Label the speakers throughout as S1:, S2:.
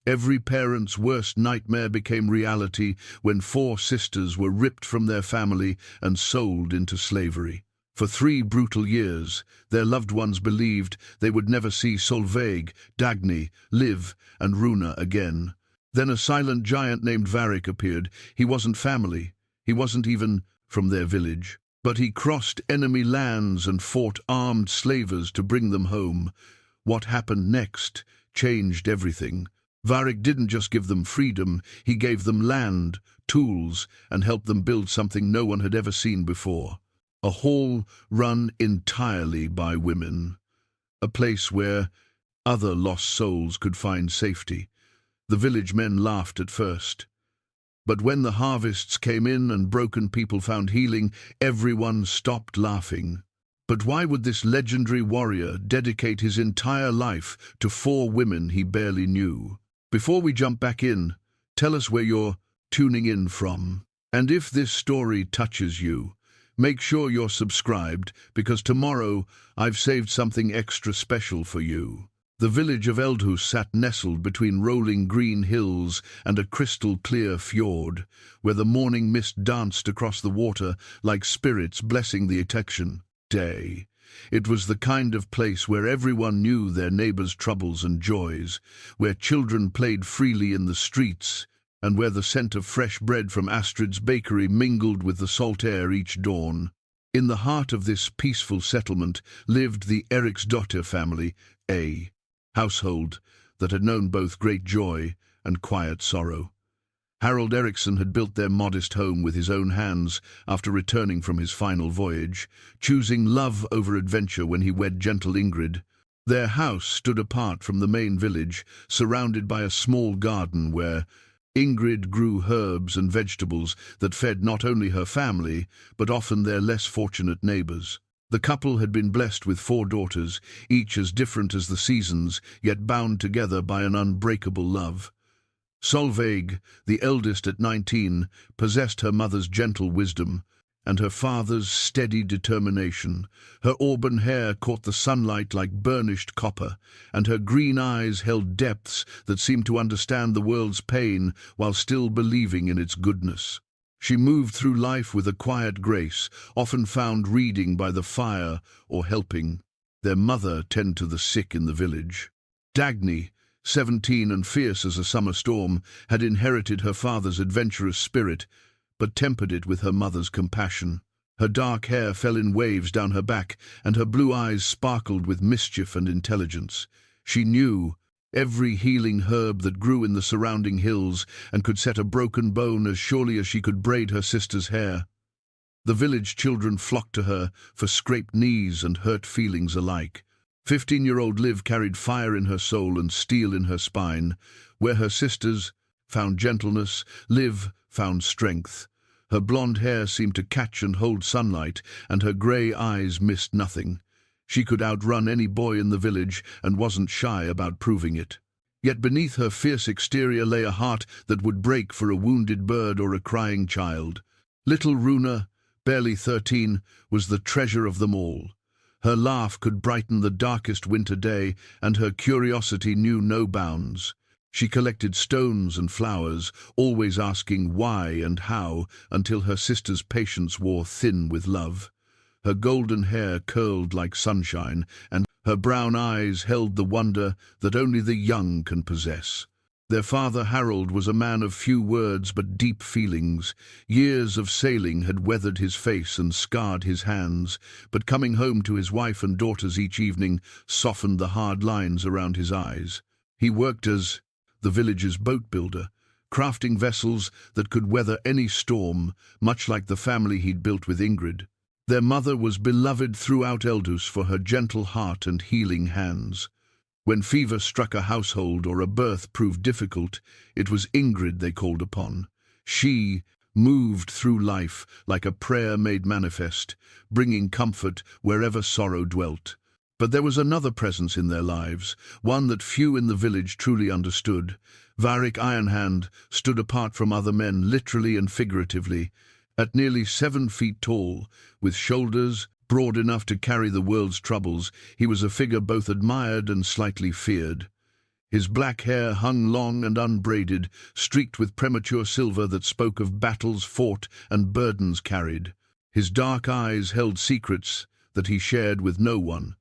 S1: Every parent's worst nightmare became reality when 4 sisters were ripped from their family and sold into slavery. For 3 brutal years, their loved ones believed they would never see Solveig, Dagny, Liv, and Runa again. Then a silent giant named Varik appeared. He wasn't family. He wasn't even from their village. But he crossed enemy lands and fought armed slavers to bring them home. What happened next changed everything. Varik didn't just give them freedom, he gave them land, tools, and helped them build something no one had ever seen before. A hall run entirely by women. A place where other lost souls could find safety. The village men laughed at first. But when the harvests came in and broken people found healing, everyone stopped laughing. But why would this legendary warrior dedicate his entire life to 4 women he barely knew? Before we jump back in, tell us where you're tuning in from. And if this story touches you, make sure you're subscribed, because tomorrow I've saved something extra special for you. The village of Eldhus sat nestled between rolling green hills and a crystal-clear fjord, where the morning mist danced across the water like spirits blessing the election day. It was the kind of place where everyone knew their neighbors' troubles and joys, where children played freely in the streets, and where the scent of fresh bread from Astrid's bakery mingled with the salt air each dawn. In the heart of this peaceful settlement lived the Eriksdotter family, a household that had known both great joy and quiet sorrow. Harold Eriksson had built their modest home with his own hands after returning from his final voyage, choosing love over adventure when he wed gentle Ingrid. Their house stood apart from the main village, surrounded by a small garden where Ingrid grew herbs and vegetables that fed not only her family, but often their less fortunate neighbors. The couple had been blessed with 4 daughters, each as different as the seasons, yet bound together by an unbreakable love. Solveig, the eldest at 19, possessed her mother's gentle wisdom and her father's steady determination. Her auburn hair caught the sunlight like burnished copper, and her green eyes held depths that seemed to understand the world's pain while still believing in its goodness. She moved through life with a quiet grace, often found reading by the fire or helping their mother tend to the sick in the village. Dagny, 17 and fierce as a summer storm, had inherited her father's adventurous spirit, but tempered it with her mother's compassion. Her dark hair fell in waves down her back, and her blue eyes sparkled with mischief and intelligence. She knew every healing herb that grew in the surrounding hills and could set a broken bone as surely as she could braid her sister's hair. The village children flocked to her for scraped knees and hurt feelings alike. 15-year-old Liv carried fire in her soul and steel in her spine. Where her sisters found gentleness, Liv found strength. Her blonde hair seemed to catch and hold sunlight, and her grey eyes missed nothing. She could outrun any boy in the village and wasn't shy about proving it. Yet beneath her fierce exterior lay a heart that would break for a wounded bird or a crying child. Little Runa, barely 13, was the treasure of them all. Her laugh could brighten the darkest winter day, and her curiosity knew no bounds. She collected stones and flowers, always asking why and how, until her sister's patience wore thin with love. Her golden hair curled like sunshine, and her brown eyes held the wonder that only the young can possess. Their father Harold was a man of few words but deep feelings. Years of sailing had weathered his face and scarred his hands, but coming home to his wife and daughters each evening softened the hard lines around his eyes. He worked as the village's boat builder, crafting vessels that could weather any storm, much like the family he'd built with Ingrid. Their mother was beloved throughout Eldhus for her gentle heart and healing hands. When fever struck a household or a birth proved difficult, it was Ingrid they called upon. She moved through life like a prayer made manifest, bringing comfort wherever sorrow dwelt. But there was another presence in their lives, one that few in the village truly understood. Varik Ironhand stood apart from other men, literally and figuratively. At nearly 7 feet tall, with shoulders broad enough to carry the world's troubles, he was a figure both admired and slightly feared. His black hair hung long and unbraided, streaked with premature silver that spoke of battles fought and burdens carried. His dark eyes held secrets that he shared with no one,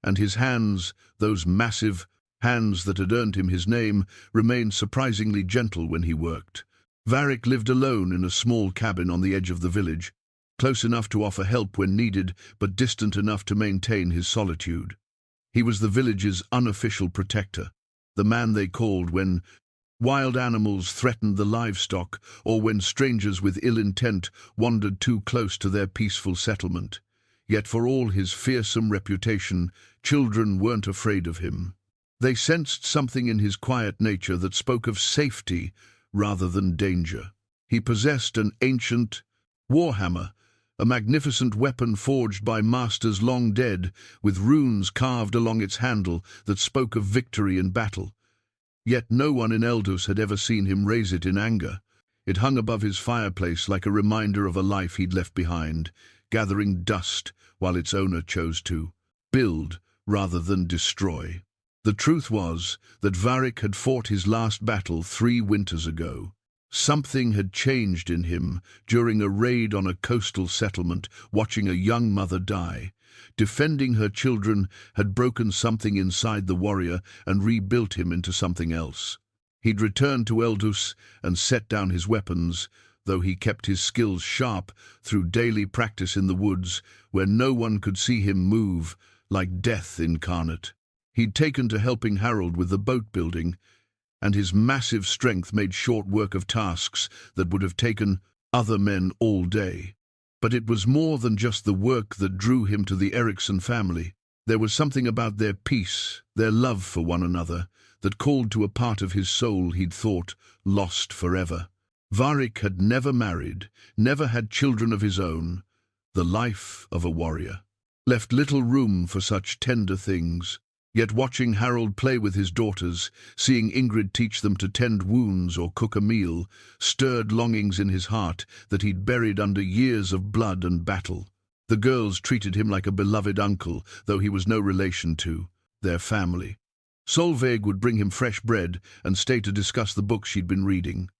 S1: and his hands, those massive hands that had earned him his name, remained surprisingly gentle when he worked. Varik lived alone in a small cabin on the edge of the village, close enough to offer help when needed, but distant enough to maintain his solitude. He was the village's unofficial protector, the man they called when wild animals threatened the livestock or when strangers with ill intent wandered too close to their peaceful settlement. Yet for all his fearsome reputation, children weren't afraid of him. They sensed something in his quiet nature that spoke of safety rather than danger. He possessed an ancient warhammer, a magnificent weapon forged by masters long dead, with runes carved along its handle that spoke of victory in battle. Yet no one in Eldhus had ever seen him raise it in anger. It hung above his fireplace like a reminder of a life he'd left behind, gathering dust while its owner chose to build rather than destroy. The truth was that Varik had fought his last battle 3 winters ago. Something had changed in him during a raid on a coastal settlement, watching a young mother die. Defending her children had broken something inside the warrior and rebuilt him into something else. He'd returned to Eldhus and set down his weapons, though he kept his skills sharp through daily practice in the woods, where no one could see him move, like death incarnate. He'd taken to helping Harold with the boat building, and his massive strength made short work of tasks that would have taken other men all day. But it was more than just the work that drew him to the Eriksson family. There was something about their peace, their love for one another, that called to a part of his soul he'd thought lost forever. Varik had never married, never had children of his own. The life of a warrior left little room for such tender things. Yet watching Harold play with his daughters, seeing Ingrid teach them to tend wounds or cook a meal, stirred longings in his heart that he'd buried under years of blood and battle. The girls treated him like a beloved uncle, though he was no relation to their family. Solveig would bring him fresh bread and stay to discuss the books she'd been reading.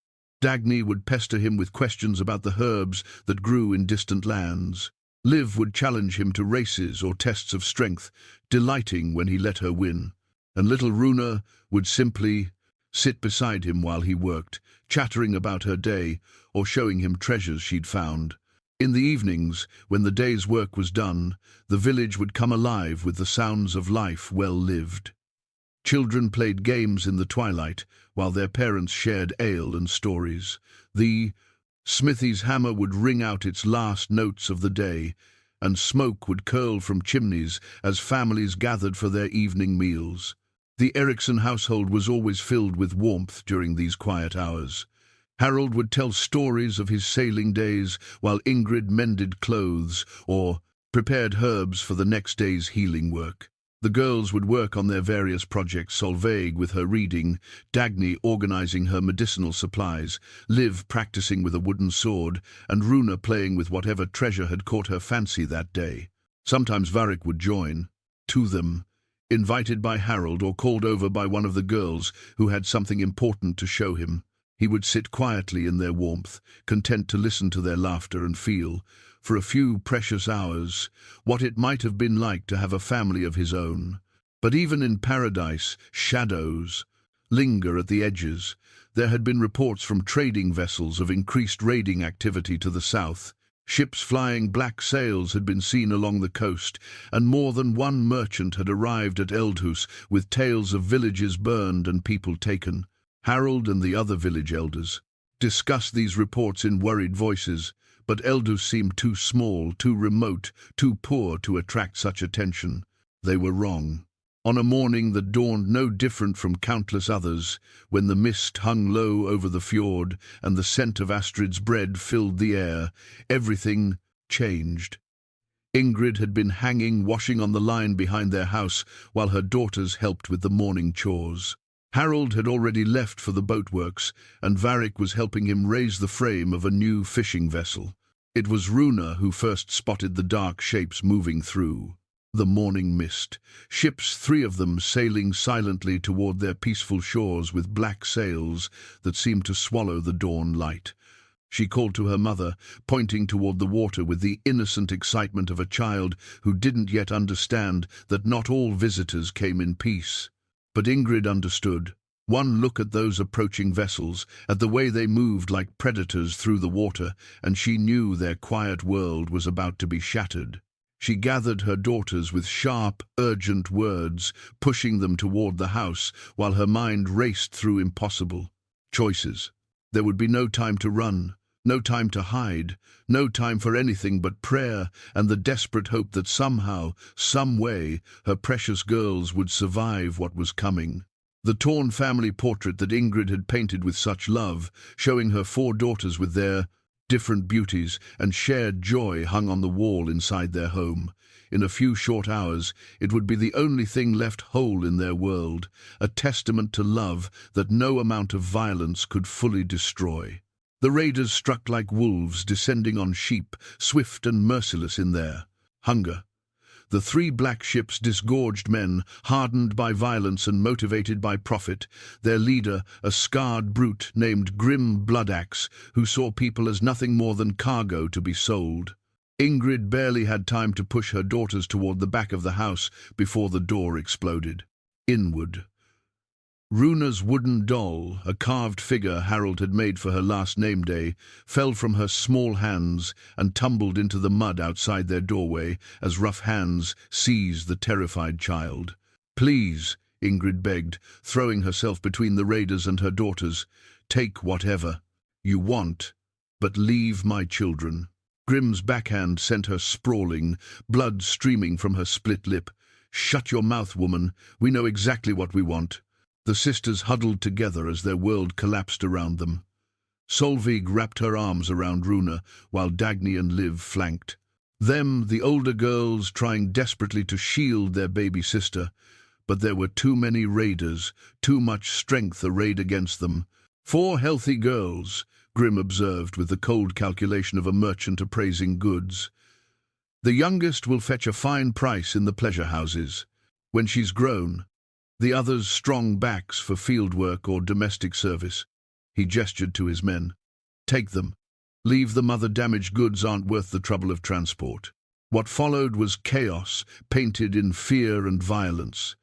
S1: Dagny would pester him with questions about the herbs that grew in distant lands. Liv would challenge him to races or tests of strength, delighting when he let her win. And little Runa would simply sit beside him while he worked, chattering about her day or showing him treasures she'd found. In the evenings, when the day's work was done, the village would come alive with the sounds of life well lived. Children played games in the twilight, while their parents shared ale and stories. The smithy's hammer would ring out its last notes of the day, and smoke would curl from chimneys as families gathered for their evening meals. The Eriksson household was always filled with warmth during these quiet hours. Harold would tell stories of his sailing days, while Ingrid mended clothes or prepared herbs for the next day's healing work. The girls would work on their various projects, Solveig with her reading, Dagny organizing her medicinal supplies, Liv practicing with a wooden sword, and Runa playing with whatever treasure had caught her fancy that day. Sometimes Varik would join, to them, invited by Harold or called over by one of the girls who had something important to show him. He would sit quietly in their warmth, content to listen to their laughter and feel, for a few precious hours, what it might have been like to have a family of his own. But even in paradise, shadows linger at the edges. There had been reports from trading vessels of increased raiding activity to the south. Ships flying black sails had been seen along the coast, and more than one merchant had arrived at Eldhus with tales of villages burned and people taken. Harold and the other village elders discussed these reports in worried voices, but Eldhus seemed too small, too remote, too poor to attract such attention. They were wrong. On a morning that dawned no different from countless others, when the mist hung low over the fjord and the scent of Astrid's bread filled the air, everything changed. Ingrid had been hanging washing on the line behind their house while her daughters helped with the morning chores. Harold had already left for the boatworks, and Varik was helping him raise the frame of a new fishing vessel. It was Runa who first spotted the dark shapes moving through The morning mist. Ships, 3 of them, sailing silently toward their peaceful shores with black sails that seemed to swallow the dawn light. She called to her mother, pointing toward the water with the innocent excitement of a child who didn't yet understand that not all visitors came in peace. But Ingrid understood. One look at those approaching vessels, at the way they moved like predators through the water, and she knew their quiet world was about to be shattered. She gathered her daughters with sharp, urgent words, pushing them toward the house, while her mind raced through impossible choices. There would be no time to run, no time to hide, no time for anything but prayer and the desperate hope that somehow, some way, her precious girls would survive what was coming. The torn family portrait that Ingrid had painted with such love, showing her 4 daughters with their different beauties and shared joy, hung on the wall inside their home. In a few short hours, it would be the only thing left whole in their world, a testament to love that no amount of violence could fully destroy. The raiders struck like wolves descending on sheep, swift and merciless in their hunger. The 3 black ships disgorged men, hardened by violence and motivated by profit, their leader, a scarred brute named Grim Bloodaxe, who saw people as nothing more than cargo to be sold. Ingrid barely had time to push her daughters toward the back of the house before the door exploded. Inward. Runa's wooden doll, a carved figure Harold had made for her last name day, fell from her small hands and tumbled into the mud outside their doorway as rough hands seized the terrified child. "Please," Ingrid begged, throwing herself between the raiders and her daughters, "take whatever you want, but leave my children." Grim's backhand sent her sprawling, blood streaming from her split lip. "Shut your mouth, woman. We know exactly what we want." The sisters huddled together as their world collapsed around them. Solveig wrapped her arms around Runa, while Dagny and Liv flanked them, the older girls trying desperately to shield their baby sister. But there were too many raiders, too much strength arrayed against them. 4 healthy girls, Grim observed with the cold calculation of a merchant appraising goods. "The youngest will fetch a fine price in the pleasure houses. When she's grown, the others strong backs for field work or domestic service." He gestured to his men. "Take them. Leave them. Other damaged goods aren't worth the trouble of transport." What followed was chaos, painted in fear and violence.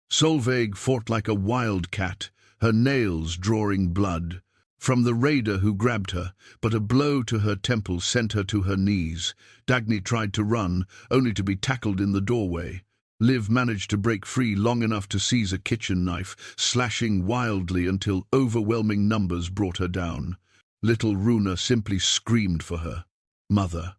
S1: Solveig fought like a wildcat, her nails drawing blood from the raider who grabbed her, but a blow to her temple sent her to her knees. Dagny tried to run, only to be tackled in the doorway. Liv managed to break free long enough to seize a kitchen knife, slashing wildly until overwhelming numbers brought her down. Little Runa simply screamed for her mother,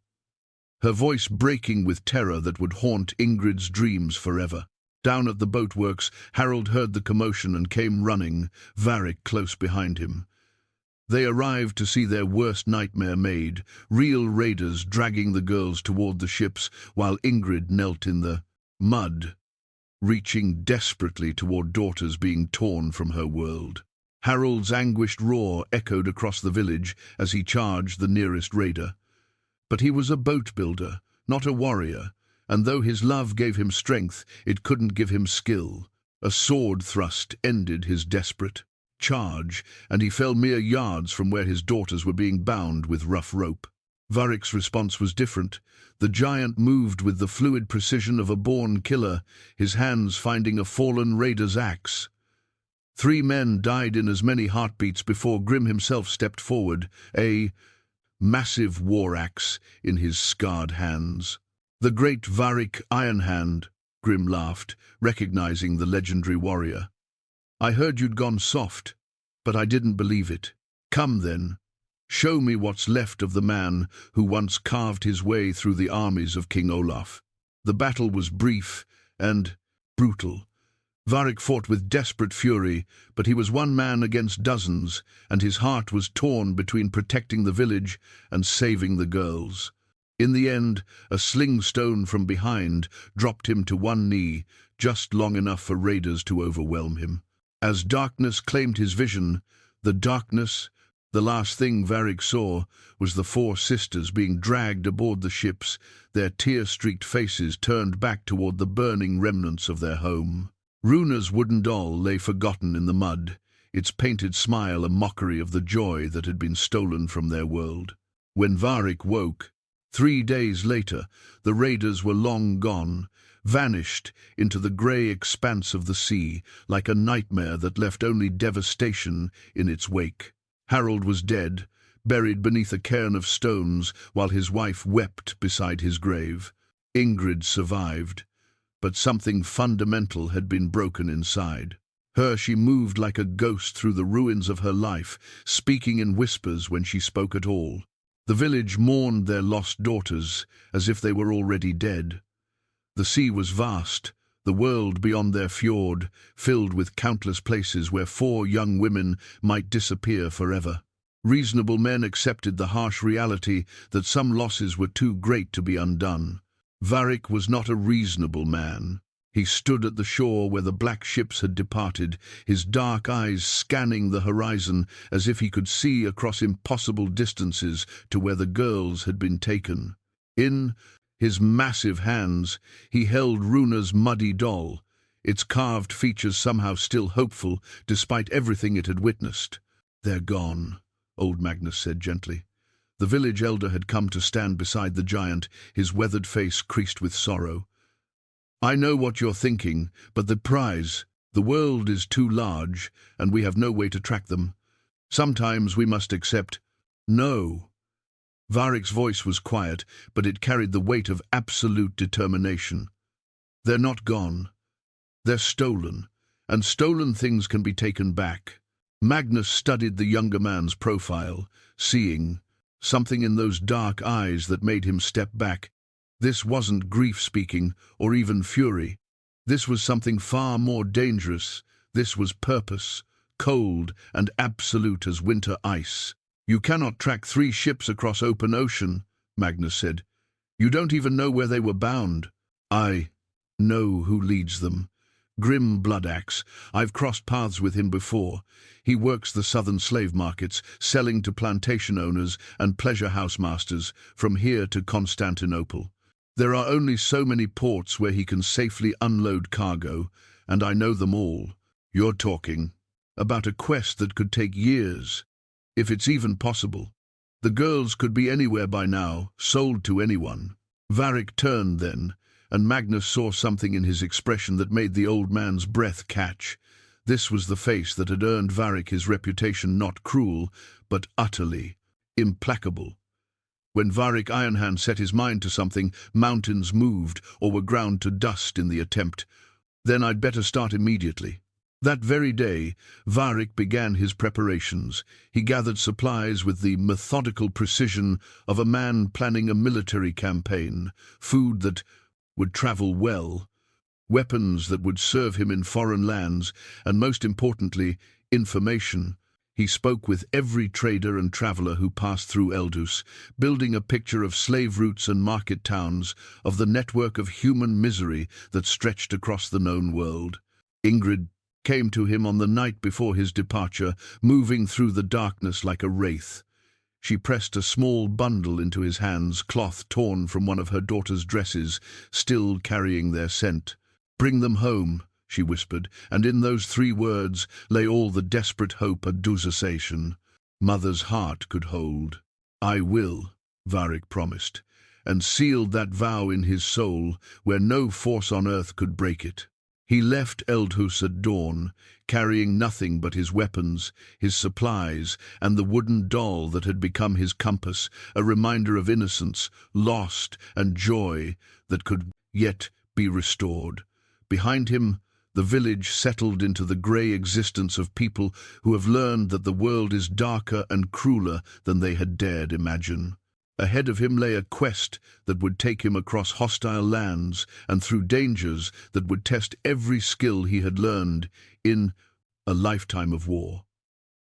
S1: her voice breaking with terror that would haunt Ingrid's dreams forever. Down at the boatworks, Harold heard the commotion and came running, Varik close behind him. They arrived to see their worst nightmare made, real raiders dragging the girls toward the ships, while Ingrid knelt in the mud, reaching desperately toward daughters being torn from her world. Harold's anguished roar echoed across the village as he charged the nearest raider. But he was a boat builder, not a warrior, and though his love gave him strength, it couldn't give him skill. A sword thrust ended his desperate charge, and he fell mere yards from where his daughters were being bound with rough rope. Varik's response was different. The giant moved with the fluid precision of a born killer, his hands finding a fallen raider's axe. 3 men died in as many heartbeats before Grim himself stepped forward, a massive war axe in his scarred hands. "The great Varik Iron Hand," Grim laughed, recognizing the legendary warrior. "I heard you'd gone soft, but I didn't believe it. Come then. Show me what's left of the man who once carved his way through the armies of King Olaf." The battle was brief and brutal. Varik fought with desperate fury, but he was one man against dozens, and his heart was torn between protecting the village and saving the girls. In the end, a sling stone from behind dropped him to one knee, just long enough for raiders to overwhelm him. As darkness claimed his vision, the darkness The last thing Varik saw was the four sisters being dragged aboard the ships, their tear-streaked faces turned back toward the burning remnants of their home. Runa's wooden doll lay forgotten in the mud, its painted smile a mockery of the joy that had been stolen from their world. When Varik woke, 3 days later, the raiders were long gone, vanished into the grey expanse of the sea, like a nightmare that left only devastation in its wake. Harold was dead, buried beneath a cairn of stones, while his wife wept beside his grave. Ingrid survived, but something fundamental had been broken inside. She moved like a ghost through the ruins of her life, speaking in whispers when she spoke at all. The village mourned their lost daughters, as if they were already dead. The sea was vast, the world beyond their fjord, filled with countless places where 4 young women might disappear forever. Reasonable men accepted the harsh reality that some losses were too great to be undone. Varik was not a reasonable man. He stood at the shore where the black ships had departed, his dark eyes scanning the horizon as if he could see across impossible distances to where the girls had been taken. In his massive hands, he held Runa's muddy doll, its carved features somehow still hopeful despite everything it had witnessed. "They're gone," old Magnus said gently. The village elder had come to stand beside the giant, his weathered face creased with sorrow. "I know what you're thinking, but the prize, the world is too large, and we have no way to track them. Sometimes we must accept, no." Varik's voice was quiet, but it carried the weight of absolute determination. "They're not gone. They're stolen, and stolen things can be taken back." Magnus studied the younger man's profile, seeing something in those dark eyes that made him step back. This wasn't grief speaking, or even fury. This was something far more dangerous. This was purpose, cold and absolute as winter ice. "You cannot track 3 ships across open ocean," Magnus said. "You don't even know where they were bound." "I know who leads them. Grim Bloodaxe. I've crossed paths with him before. He works the southern slave markets, selling to plantation owners and pleasure house masters, from here to Constantinople. There are only so many ports where he can safely unload cargo, and I know them all. You're talking about a quest that could take years, if it's even possible. The girls could be anywhere by now, sold to anyone." Varik turned then, and Magnus saw something in his expression that made the old man's breath catch. This was the face that had earned Varik his reputation, not cruel, but utterly implacable. When Varik Ironhand set his mind to something, mountains moved or were ground to dust in the attempt. "Then I'd better start immediately." That very day, Varik began his preparations. He gathered supplies with the methodical precision of a man planning a military campaign, food that would travel well, weapons that would serve him in foreign lands, and most importantly, information. He spoke with every trader and traveler who passed through Eldus, building a picture of slave routes and market towns, of the network of human misery that stretched across the known world. Ingrid came to him on the night before his departure, moving through the darkness like a wraith. She pressed a small bundle into his hands, cloth torn from one of her daughter's dresses, still carrying their scent. "Bring them home," she whispered, and in those 3 words lay all the desperate hope a dusation mother's heart could hold. "I will," Varik promised, and sealed that vow in his soul where no force on earth could break it. He left Eldhus at dawn, carrying nothing but his weapons, his supplies, and the wooden doll that had become his compass, a reminder of innocence, lost, and joy that could yet be restored. Behind him, the village settled into the grey existence of people who have learned that the world is darker and crueler than they had dared imagine. Ahead of him lay a quest that would take him across hostile lands and through dangers that would test every skill he had learned in a lifetime of war.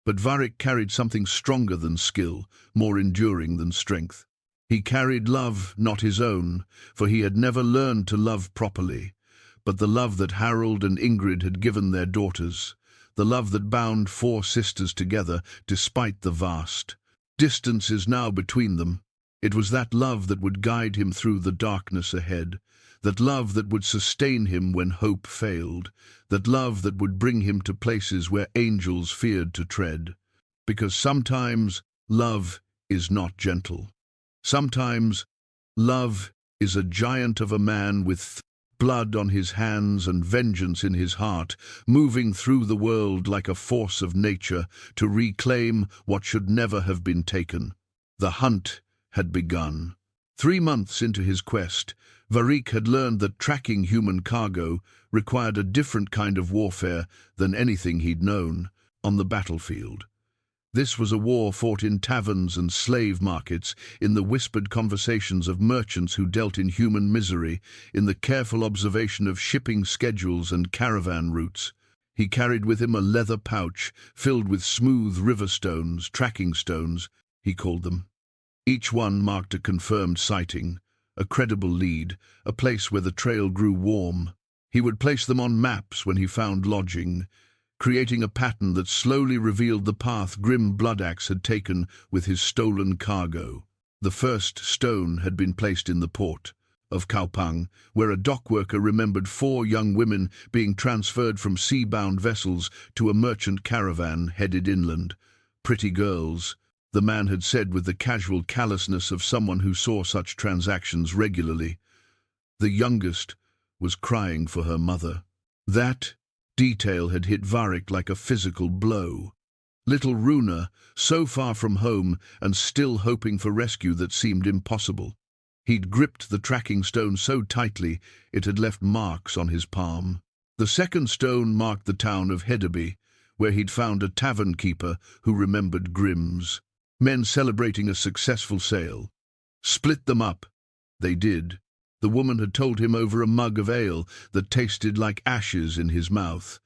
S1: But Varik carried something stronger than skill, more enduring than strength. He carried love, not his own, for he had never learned to love properly, but the love that Harold and Ingrid had given their daughters, the love that bound four sisters together despite the vast distances now between them. It was that love that would guide him through the darkness ahead, that love that would sustain him when hope failed, that love that would bring him to places where angels feared to tread. Because sometimes love is not gentle. Sometimes love is a giant of a man with blood on his hands and vengeance in his heart, moving through the world like a force of nature to reclaim what should never have been taken. The hunt had begun. 3 months into his quest, Varik had learned that tracking human cargo required a different kind of warfare than anything he'd known on the battlefield. This was a war fought in taverns and slave markets, in the whispered conversations of merchants who dealt in human misery, in the careful observation of shipping schedules and caravan routes. He carried with him a leather pouch filled with smooth river stones, tracking stones, he called them. Each one marked a confirmed sighting, a credible lead, a place where the trail grew warm. He would place them on maps when he found lodging, creating a pattern that slowly revealed the path grim Bloodaxe had taken with his stolen cargo. The first stone had been placed in the port of Kaupang, where a dockworker remembered 4 young women being transferred from sea-bound vessels to a merchant caravan headed inland. Pretty girls, the man had said with the casual callousness of someone who saw such transactions regularly. The youngest was crying for her mother. That detail had hit Varik like a physical blow. Little Runa, so far from home and still hoping for rescue that seemed impossible. He'd gripped the tracking stone so tightly it had left marks on his palm. The second stone marked the town of Hedeby, where he'd found a tavern keeper who remembered Grimm's. Men celebrating a successful sale. Split them up. They did. The woman had told him over a mug of ale that tasted like ashes in his mouth.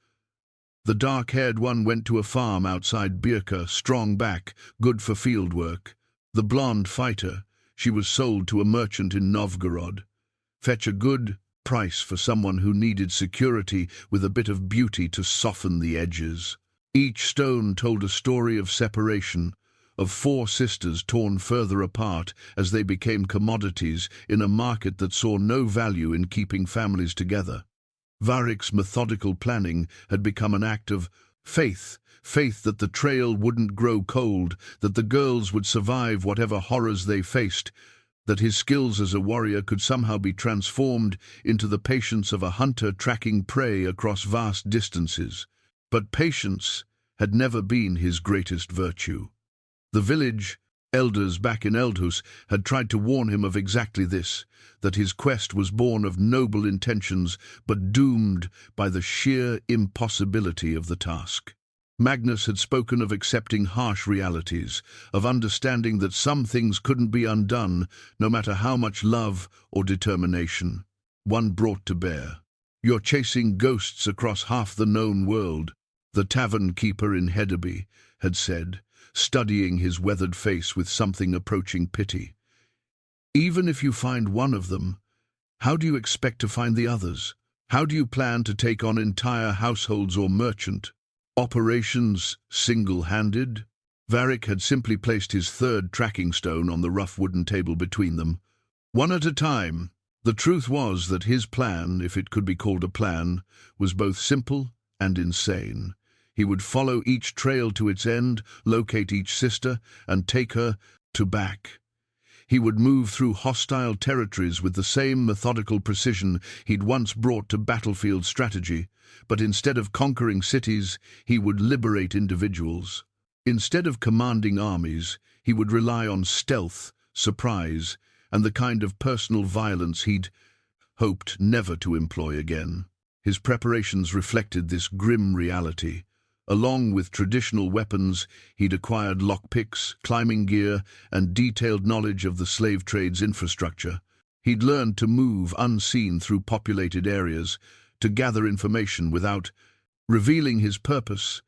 S1: The dark-haired one went to a farm outside Birka, strong back, good for field work. The blonde fighter, she was sold to a merchant in Novgorod. Fetch a good price for someone who needed security with a bit of beauty to soften the edges. Each stone told a story of separation, of 4 sisters torn further apart as they became commodities in a market that saw no value in keeping families together. Varik's methodical planning had become an act of faith that the trail wouldn't grow cold, that the girls would survive whatever horrors they faced, that his skills as a warrior could somehow be transformed into the patience of a hunter tracking prey across vast distances. But patience had never been his greatest virtue. The village elders back in Eldhus had tried to warn him of exactly this, that his quest was born of noble intentions but doomed by the sheer impossibility of the task. Magnus had spoken of accepting harsh realities, of understanding that some things couldn't be undone, no matter how much love or determination one brought to bear. "You're chasing ghosts across half the known world," the tavern keeper in Hedeby had said, studying his weathered face with something approaching pity. "Even if you find one of them, how do you expect to find the others? How do you plan to take on entire households or merchant operations single-handed?" Varik had simply placed his 3rd tracking stone on the rough wooden table between them. One at a time. The truth was that his plan, if it could be called a plan, was both simple and insane. He would follow each trail to its end, locate each sister, and take her to back. He would move through hostile territories with the same methodical precision he'd once brought to battlefield strategy, but instead of conquering cities, he would liberate individuals. Instead of commanding armies, he would rely on stealth, surprise, and the kind of personal violence he'd hoped never to employ again. His preparations reflected this grim reality. Along with traditional weapons, he'd acquired lockpicks, climbing gear, and detailed knowledge of the slave trade's infrastructure. He'd learned to move unseen through populated areas, to gather information without revealing his purpose,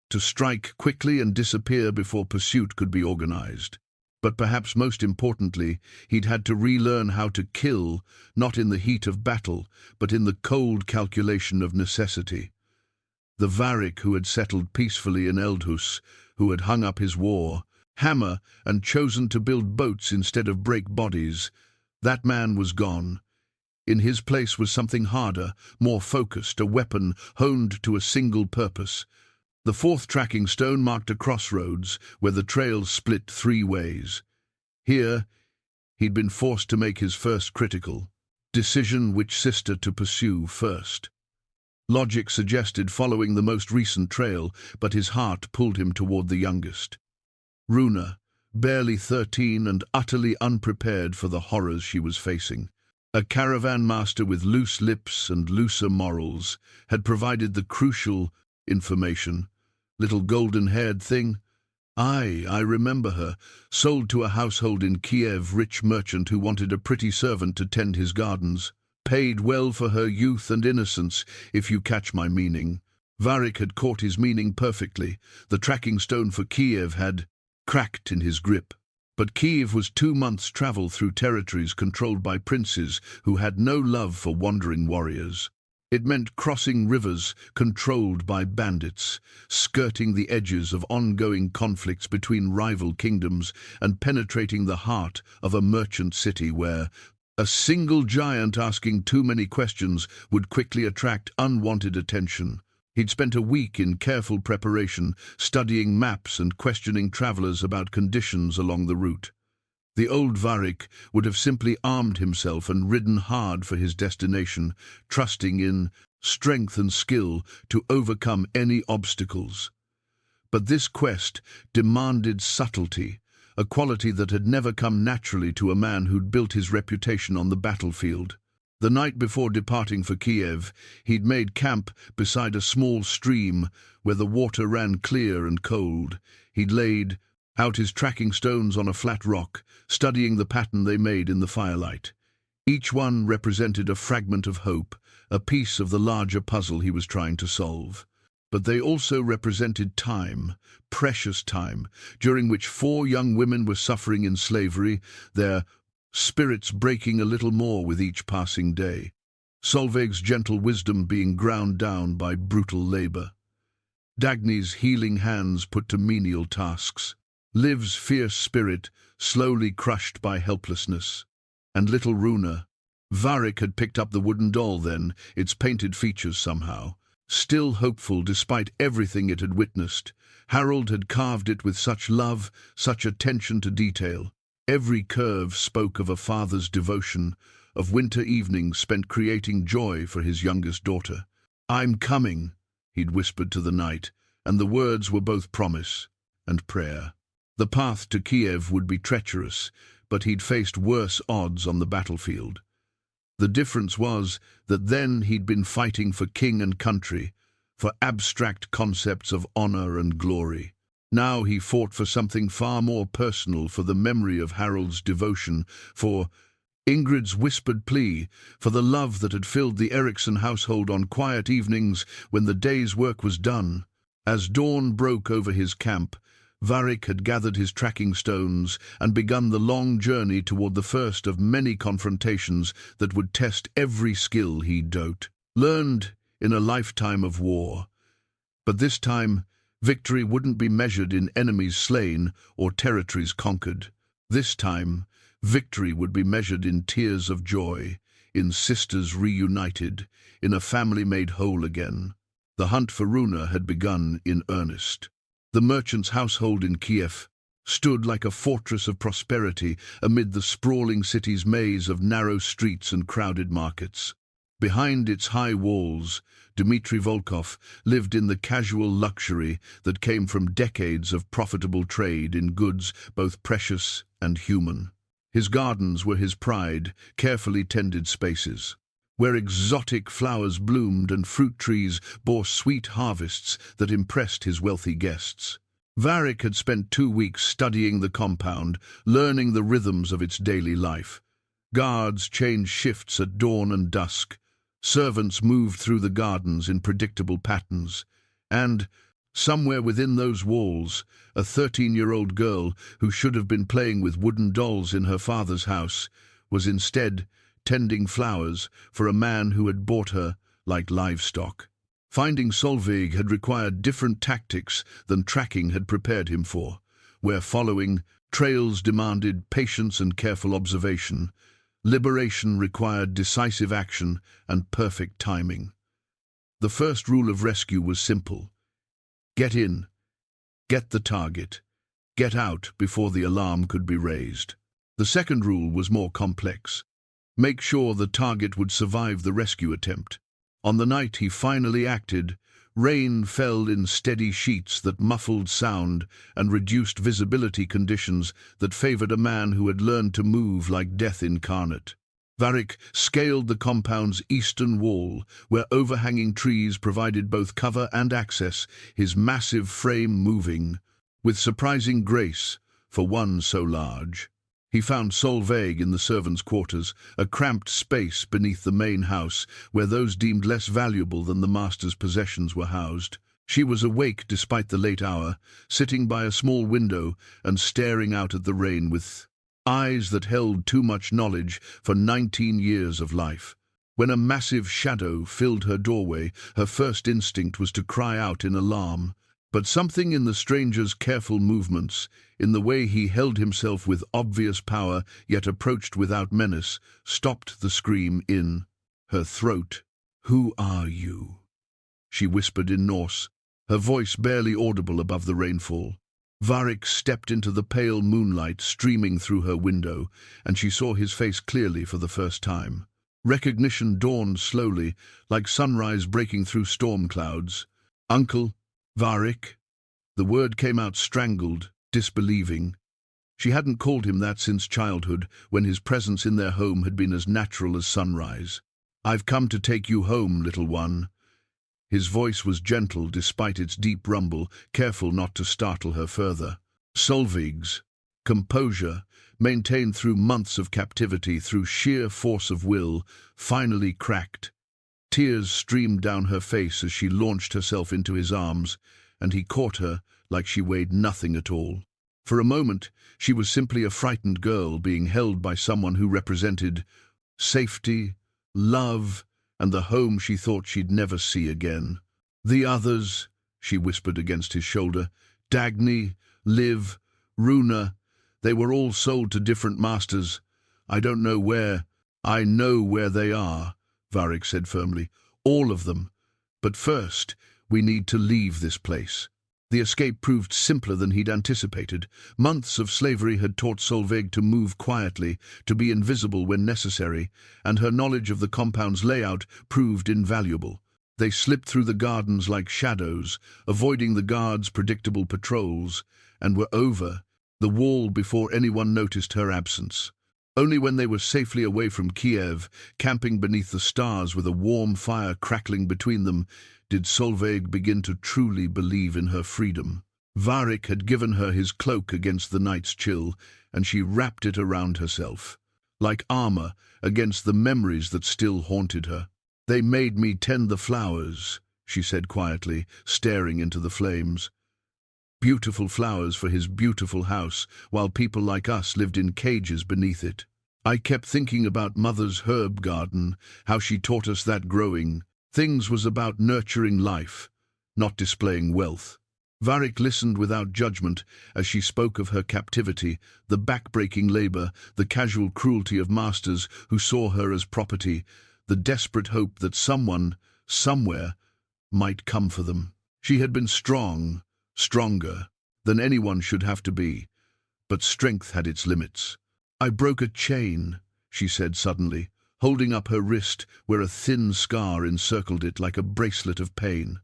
S1: to strike quickly and disappear before pursuit could be organized. But perhaps most importantly, he'd had to relearn how to kill, not in the heat of battle, but in the cold calculation of necessity. The Varik who had settled peacefully in Eldhus, who had hung up his war hammer and chosen to build boats instead of break bodies, that man was gone. In his place was something harder, more focused, a weapon honed to a single purpose. The fourth tracking stone marked a crossroads where the trail split three ways. Here, he'd been forced to make his first critical decision: which sister to pursue first. Logic suggested following the most recent trail, but his heart pulled him toward the youngest. Runa, barely 13 and utterly unprepared for the horrors she was facing. A caravan master with loose lips and looser morals had provided the crucial information. Little golden-haired thing? I remember her, sold to a household in Kiev, rich merchant who wanted a pretty servant to tend his gardens. Paid well for her youth and innocence, if you catch my meaning. Varik had caught his meaning perfectly. The tracking stone for Kiev had cracked in his grip. But Kiev was 2 months' travel through territories controlled by princes who had no love for wandering warriors. It meant crossing rivers controlled by bandits, skirting the edges of ongoing conflicts between rival kingdoms, and penetrating the heart of a merchant city where a single giant asking too many questions would quickly attract unwanted attention. He'd spent a week in careful preparation, studying maps and questioning travelers about conditions along the route. The old Varik would have simply armed himself and ridden hard for his destination, trusting in strength and skill to overcome any obstacles. But this quest demanded subtlety, a quality that had never come naturally to a man who'd built his reputation on the battlefield. The night before departing for Kiev, he'd made camp beside a small stream where the water ran clear and cold. He'd laid out his tracking stones on a flat rock, studying the pattern they made in the firelight. Each one represented a fragment of hope, a piece of the larger puzzle he was trying to solve. But they also represented time, precious time, during which 4 young women were suffering in slavery, their spirits breaking a little more with each passing day. Solveig's gentle wisdom being ground down by brutal labor. Dagny's healing hands put to menial tasks. Liv's fierce spirit slowly crushed by helplessness. And little Runa. Varik had picked up the wooden doll then, its painted features somehow. Still hopeful despite everything it had witnessed. Harold had carved it with such love, such attention to detail. Every curve spoke of a father's devotion, of winter evenings spent creating joy for his youngest daughter. "I'm coming," he'd whispered to the night, and the words were both promise and prayer. The path to Kiev would be treacherous, but he'd faced worse odds on the battlefield. The difference was that then he'd been fighting for king and country, for abstract concepts of honor and glory. Now he fought for something far more personal, for the memory of Harold's devotion, for Ingrid's whispered plea, for the love that had filled the Eriksson household on quiet evenings when the day's work was done. As dawn broke over his camp, Varik had gathered his tracking stones and begun the long journey toward the first of many confrontations that would test every skill he'd learned in a lifetime of war. But this time, victory wouldn't be measured in enemies slain or territories conquered. This time, victory would be measured in tears of joy, in sisters reunited, in a family made whole again. The hunt for Runa had begun in earnest. The merchant's household in Kiev stood like a fortress of prosperity amid the sprawling city's maze of narrow streets and crowded markets. Behind its high walls, Dmitry Volkov lived in the casual luxury that came from decades of profitable trade in goods both precious and human. His gardens were his pride, carefully tended spaces, where exotic flowers bloomed and fruit trees bore sweet harvests that impressed his wealthy guests. Varik had spent 2 weeks studying the compound, learning the rhythms of its daily life. Guards changed shifts at dawn and dusk. Servants moved through the gardens in predictable patterns. And, somewhere within those walls, a 13-year-old girl who should have been playing with wooden dolls in her father's house was instead tending flowers for a man who had bought her like livestock. Finding Solveig had required different tactics than tracking had prepared him for, where following trails demanded patience and careful observation. Liberation required decisive action and perfect timing. The first rule of rescue was simple. Get in, get the target, get out before the alarm could be raised. The second rule was more complex. Make sure the target would survive the rescue attempt. On the night he finally acted, rain fell in steady sheets that muffled sound and reduced visibility conditions that favored a man who had learned to move like death incarnate. Varik scaled the compound's eastern wall, where overhanging trees provided both cover and access, his massive frame moving, with surprising grace for one so large. He found Solveig in the servants' quarters, a cramped space beneath the main house, where those deemed less valuable than the master's possessions were housed. She was awake despite the late hour, sitting by a small window and staring out at the rain with eyes that held too much knowledge for 19 years of life. When a massive shadow filled her doorway, her first instinct was to cry out in alarm. But something in the stranger's careful movements, in the way he held himself with obvious power yet approached without menace, stopped the scream in her throat. "Who are you?" she whispered in Norse, her voice barely audible above the rainfall. Varik stepped into the pale moonlight streaming through her window, and she saw his face clearly for the first time. Recognition dawned slowly, like sunrise breaking through storm clouds. "Uncle, Varik." The word came out strangled, disbelieving. She hadn't called him that since childhood, when his presence in their home had been as natural as sunrise. "I've come to take you home, little one." His voice was gentle despite its deep rumble, careful not to startle her further. Solveig's composure, maintained through months of captivity through sheer force of will, finally cracked. Tears streamed down her face as she launched herself into his arms, and he caught her like she weighed nothing at all. For a moment, she was simply a frightened girl being held by someone who represented safety, love, and the home she thought she'd never see again. "The others," she whispered against his shoulder, "Dagny, Liv, Runa, they were all sold to different masters. I don't know where." "I know where they are," Varik said firmly. "All of them. But first, we need to leave this place." The escape proved simpler than he'd anticipated. Months of slavery had taught Solveig to move quietly, to be invisible when necessary, and her knowledge of the compound's layout proved invaluable. They slipped through the gardens like shadows, avoiding the guards' predictable patrols, and were over the wall before anyone noticed her absence. Only when they were safely away from Kiev, camping beneath the stars with a warm fire crackling between them, did Solveig begin to truly believe in her freedom. Varik had given her his cloak against the night's chill, and she wrapped it around herself, like armor against the memories that still haunted her. "They made me tend the flowers," she said quietly, staring into the flames. "Beautiful flowers for his beautiful house, while people like us lived in cages beneath it. I kept thinking about Mother's herb garden, how she taught us that growing things was about nurturing life, not displaying wealth." Varik listened without judgment as she spoke of her captivity, the back-breaking labor, the casual cruelty of masters who saw her as property, the desperate hope that someone, somewhere, might come for them. She had been strong, stronger than anyone should have to be, but strength had its limits. "I broke a chain," she said suddenly, holding up her wrist where a thin scar encircled it like a bracelet of pain.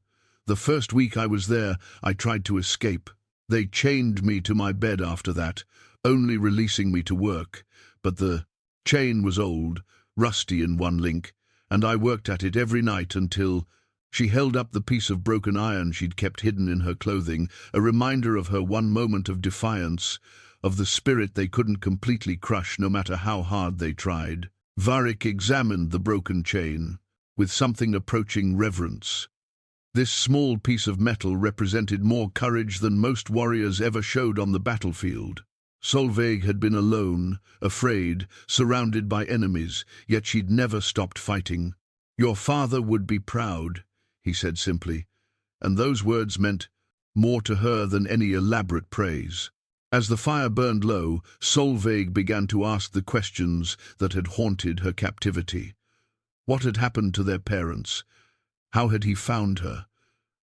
S1: "The first week I was there, I tried to escape. They chained me to my bed after that, only releasing me to work. But the chain was old, rusty in one link, and I worked at it every night until—" She held up the piece of broken iron she'd kept hidden in her clothing, a reminder of her one moment of defiance, of the spirit they couldn't completely crush no matter how hard they tried. Varik examined the broken chain, with something approaching reverence. This small piece of metal represented more courage than most warriors ever showed on the battlefield. Solveig had been alone, afraid, surrounded by enemies, yet she'd never stopped fighting. "Your father would be proud," he said simply, and those words meant more to her than any elaborate praise. As the fire burned low, Solveig began to ask the questions that had haunted her captivity. What had happened to their parents? How had he found her?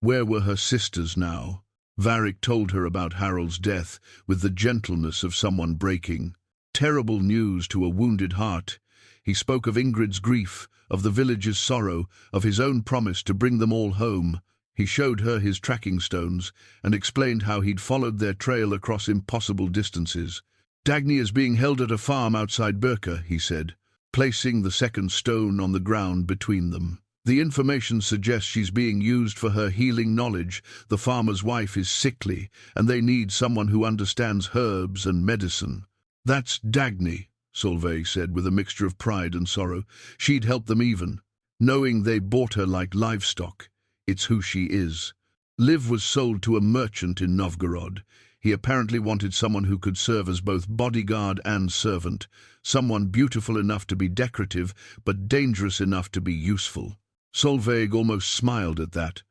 S1: Where were her sisters now? Varik told her about Harald's death with the gentleness of someone breaking. Terrible news to a wounded heart. He spoke of Ingrid's grief, of the village's sorrow, of his own promise to bring them all home. He showed her his tracking stones and explained how he'd followed their trail across impossible distances. Dagny is being held at a farm outside Birka, he said, placing the second stone on the ground between them. The information suggests she's being used for her healing knowledge. The farmer's wife is sickly, and they need someone who understands herbs and medicine. That's Dagny, Solveig said with a mixture of pride and sorrow. She'd help them even, knowing they bought her like livestock. It's who she is. Liv was sold to a merchant in Novgorod. He apparently wanted someone who could serve as both bodyguard and servant, someone beautiful enough to be decorative, but dangerous enough to be useful. Solveig almost smiled at that.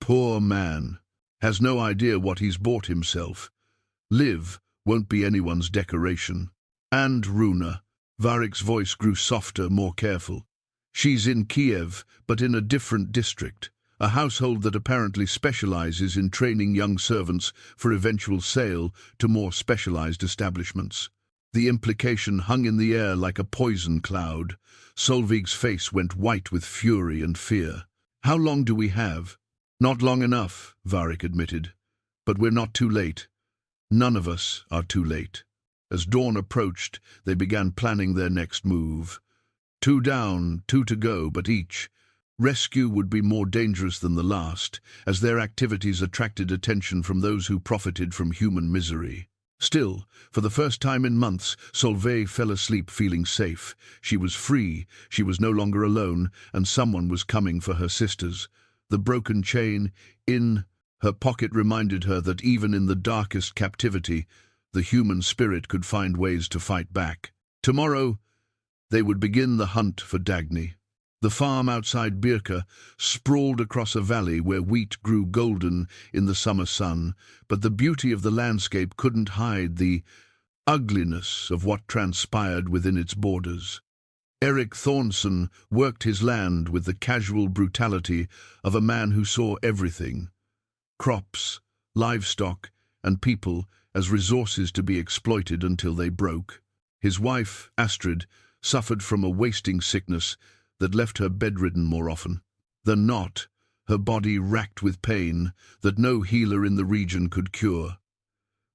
S1: Poor man. Has no idea what he's bought himself. Liv won't be anyone's decoration. And Runa. Varik's voice grew softer, more careful. She's in Kiev, but in a different district. A household that apparently specializes in training young servants for eventual sale to more specialized establishments. The implication hung in the air like a poison cloud. Solveig's face went white with fury and fear. How long do we have? Not long enough, Varik admitted. But we're not too late. None of us are too late. As dawn approached, they began planning their next move. 2 down, 2 to go, but each. Rescue would be more dangerous than the last, as their activities attracted attention from those who profited from human misery. Still, for the first time in months, Solveig fell asleep feeling safe. She was free, she was no longer alone, and someone was coming for her sisters. The broken chain in her pocket reminded her that even in the darkest captivity, the human spirit could find ways to fight back. Tomorrow, they would begin the hunt for Dagny. The farm outside Birka sprawled across a valley where wheat grew golden in the summer sun, but the beauty of the landscape couldn't hide the ugliness of what transpired within its borders. Erik Thornson worked his land with the casual brutality of a man who saw everything: crops, livestock, and people as resources to be exploited until they broke. His wife, Astrid, suffered from a wasting sickness that left her bedridden more often than not, her body racked with pain that no healer in the region could cure.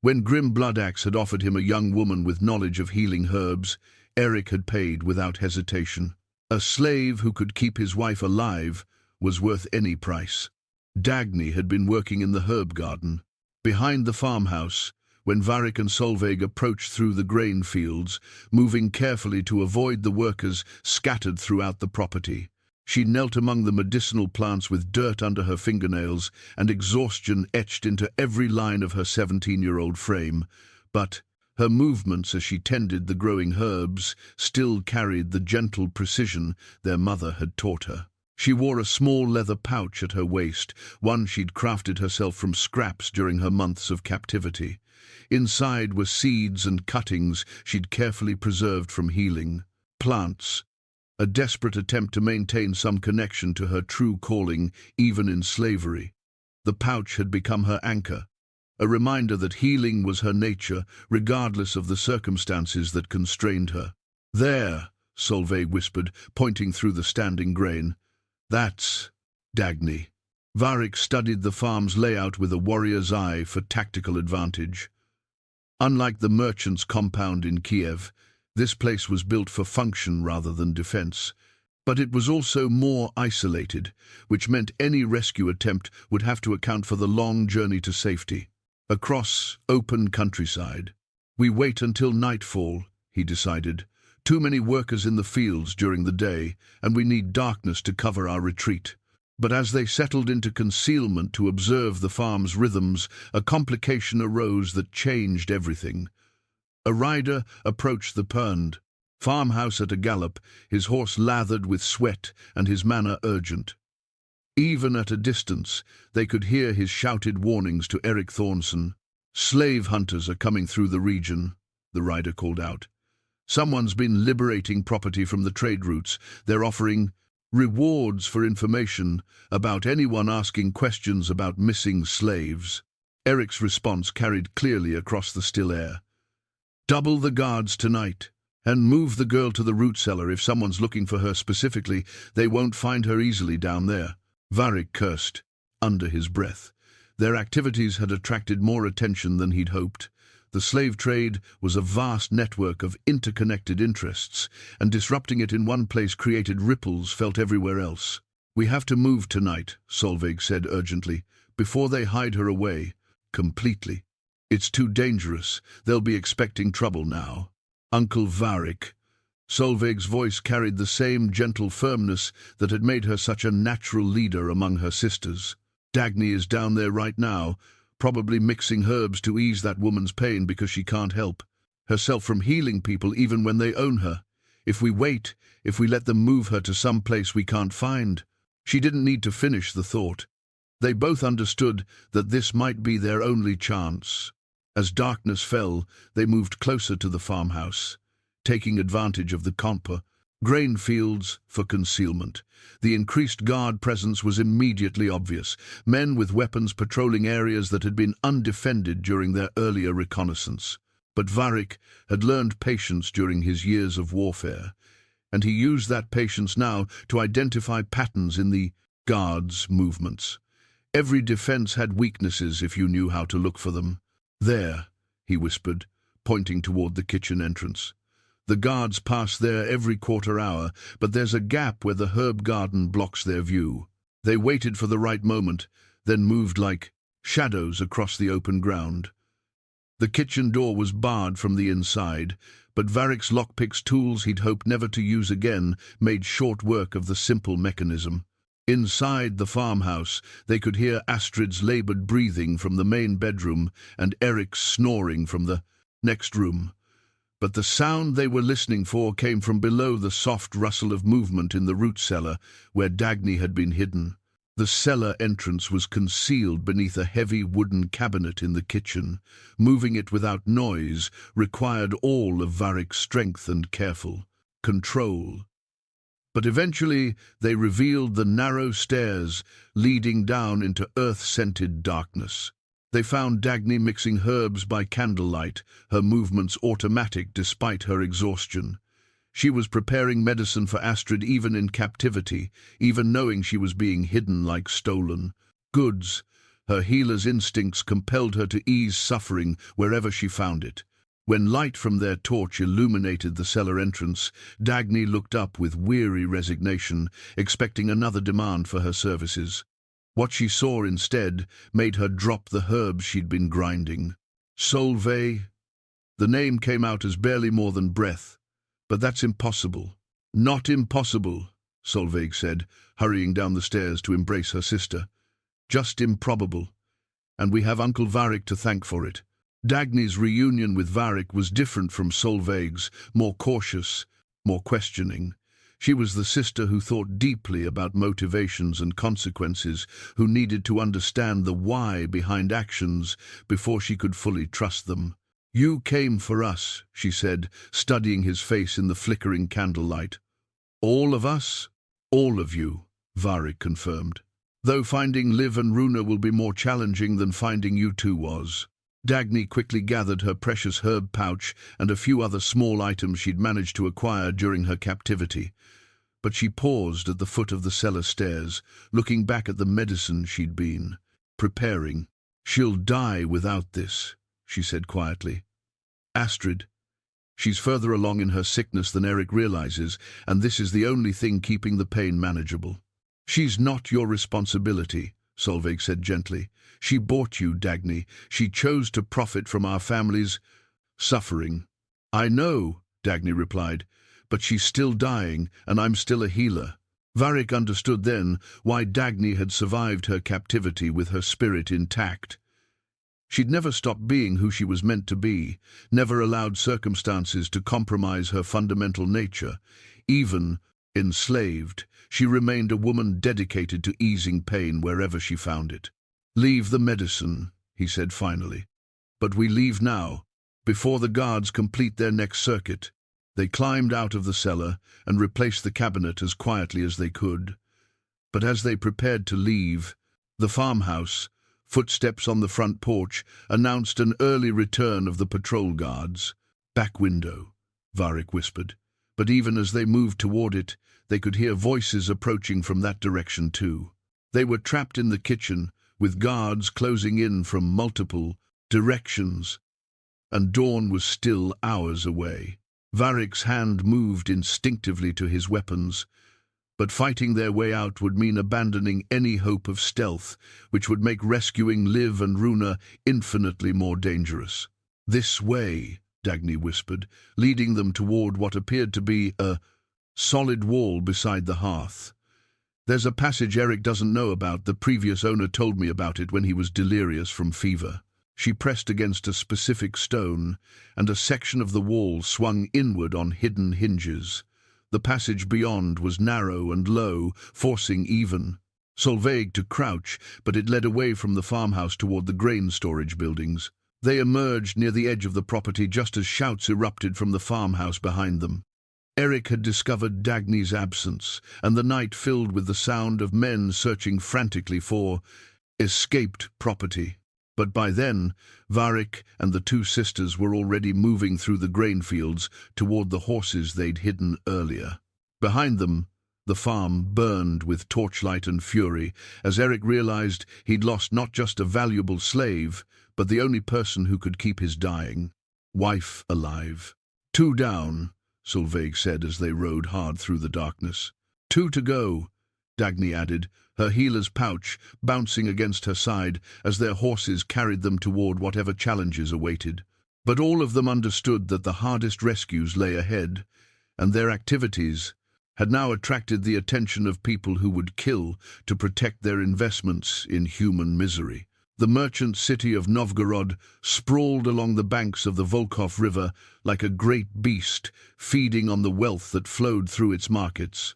S1: When Grim Bloodaxe had offered him a young woman with knowledge of healing herbs, Erik had paid without hesitation. A slave who could keep his wife alive was worth any price. Dagny had been working in the herb garden. Behind the farmhouse, when Varik and Solveig approached through the grain fields, moving carefully to avoid the workers scattered throughout the property. She knelt among the medicinal plants with dirt under her fingernails and exhaustion etched into every line of her 17-year-old frame, but her movements as she tended the growing herbs still carried the gentle precision their mother had taught her. She wore a small leather pouch at her waist, one she'd crafted herself from scraps during her months of captivity. Inside were seeds and cuttings she'd carefully preserved from healing. Plants, a desperate attempt to maintain some connection to her true calling, even in slavery. The pouch had become her anchor, a reminder that healing was her nature, regardless of the circumstances that constrained her. "There," Solveig whispered, pointing through the standing grain. "That's Dagny." Varik studied the farm's layout with a warrior's eye for tactical advantage. Unlike the merchant's compound in Kiev, this place was built for function rather than defense. But it was also more isolated, which meant any rescue attempt would have to account for the long journey to safety. Across open countryside. "We wait until nightfall," he decided. "Too many workers in the fields during the day, and we need darkness to cover our retreat." But as they settled into concealment to observe the farm's rhythms, a complication arose that changed everything. A rider approached the perned farmhouse at a gallop, his horse lathered with sweat and his manner urgent. Even at a distance, they could hear his shouted warnings to Eric Thornson. "Slave hunters are coming through the region," the rider called out. "Someone's been liberating property from the trade routes. They're offering rewards for information about anyone asking questions about missing slaves." Eric's response carried clearly across the still air. "Double the guards tonight, and move the girl to the root cellar. If someone's looking for her specifically, they won't find her easily down there." Varik cursed under his breath. Their activities had attracted more attention than he'd hoped. The slave trade was a vast network of interconnected interests, and disrupting it in one place created ripples felt everywhere else. "We have to move tonight," Solveig said urgently, "before they hide her away completely. It's too dangerous. They'll be expecting trouble now." "Uncle Varik." Solveig's voice carried the same gentle firmness that had made her such a natural leader among her sisters. "Dagny is down there right now, probably mixing herbs to ease that woman's pain because she can't help herself from healing people even when they own her. If we wait, if we let them move her to some place we can't find." She didn't need to finish the thought. They both understood that this might be their only chance. As darkness fell, they moved closer to the farmhouse, taking advantage of the grain fields for concealment. The increased guard presence was immediately obvious, men with weapons patrolling areas that had been undefended during their earlier reconnaissance. But Varik had learned patience during his years of warfare, and he used that patience now to identify patterns in the guards' movements. Every defense had weaknesses if you knew how to look for them. "There," he whispered, pointing toward the kitchen entrance. "The guards pass there every quarter hour, but there's a gap where the herb garden blocks their view." They waited for the right moment, then moved like shadows across the open ground. The kitchen door was barred from the inside, but Varik's lockpick's tools he'd hoped never to use again made short work of the simple mechanism. Inside the farmhouse, they could hear Astrid's labored breathing from the main bedroom and Eric's snoring from the next room. But the sound they were listening for came from below the soft rustle of movement in the root cellar, where Dagny had been hidden. The cellar entrance was concealed beneath a heavy wooden cabinet in the kitchen. Moving it without noise required all of Varik's strength and careful control. But eventually they revealed the narrow stairs leading down into earth-scented darkness. They found Dagny mixing herbs by candlelight, her movements automatic despite her exhaustion. She was preparing medicine for Astrid even in captivity, even knowing she was being hidden like stolen goods. Her healer's instincts compelled her to ease suffering wherever she found it. When light from their torch illuminated the cellar entrance, Dagny looked up with weary resignation, expecting another demand for her services. What she saw instead made her drop the herbs she'd been grinding. "Solveig." The name came out as barely more than breath. "But that's impossible." "Not impossible," Solveig said, hurrying down the stairs to embrace her sister. "Just improbable. And we have Uncle Varik to thank for it." Dagny's reunion with Varik was different from Solveig's, more cautious, more questioning. She was the sister who thought deeply about motivations and consequences, who needed to understand the why behind actions before she could fully trust them. "You came for us," she said, studying his face in the flickering candlelight. "All of us?" "All of you," Varik confirmed. "Though finding Liv and Runa will be more challenging than finding you two was." Dagny quickly gathered her precious herb pouch and a few other small items she'd managed to acquire during her captivity. But she paused at the foot of the cellar stairs, looking back at the medicine she'd been preparing. "She'll die without this," she said quietly. "Astrid. She's further along in her sickness than Eric realizes, and this is the only thing keeping the pain manageable." "She's not your responsibility," Solveig said gently. "She bought you, Dagny. She chose to profit from our family's suffering." "I know," Dagny replied, "but she's still dying, and I'm still a healer." Varik understood then why Dagny had survived her captivity with her spirit intact. She'd never stopped being who she was meant to be, never allowed circumstances to compromise her fundamental nature. Even enslaved, She remained a woman dedicated to easing pain wherever she found it. "Leave the medicine," he said finally. "But we leave now, before the guards complete their next circuit." They climbed out of the cellar and replaced the cabinet as quietly as they could. But as they prepared to leave, the farmhouse, footsteps on the front porch, announced an early return of the patrol guards. "Back window," Varik whispered. But even as they moved toward it, they could hear voices approaching from that direction too. They were trapped in the kitchen, with guards closing in from multiple directions, and dawn was still hours away. Varik's hand moved instinctively to his weapons, but fighting their way out would mean abandoning any hope of stealth, which would make rescuing Liv and Runa infinitely more dangerous. "This way," Dagny whispered, leading them toward what appeared to be a solid wall beside the hearth. "There's a passage Eric doesn't know about. The previous owner told me about it when he was delirious from fever." She pressed against a specific stone, and a section of the wall swung inward on hidden hinges. The passage beyond was narrow and low, forcing even Solveig to crouch, but it led away from the farmhouse toward the grain storage buildings. They emerged near the edge of the property just as shouts erupted from the farmhouse behind them. Eric had discovered Dagny's absence, and the night filled with the sound of men searching frantically for escaped property. But by then, Varik and the two sisters were already moving through the grain fields toward the horses they'd hidden earlier. Behind them, the farm burned with torchlight and fury as Eric realized he'd lost not just a valuable slave, but the only person who could keep his dying wife alive. "Two down," Solveig said as they rode hard through the darkness. "Two to go," Dagny added, her healer's pouch bouncing against her side as their horses carried them toward whatever challenges awaited. But all of them understood that the hardest rescues lay ahead, and their activities had now attracted the attention of people who would kill to protect their investments in human misery. The merchant city of Novgorod sprawled along the banks of the Volkhov River like a great beast, feeding on the wealth that flowed through its markets.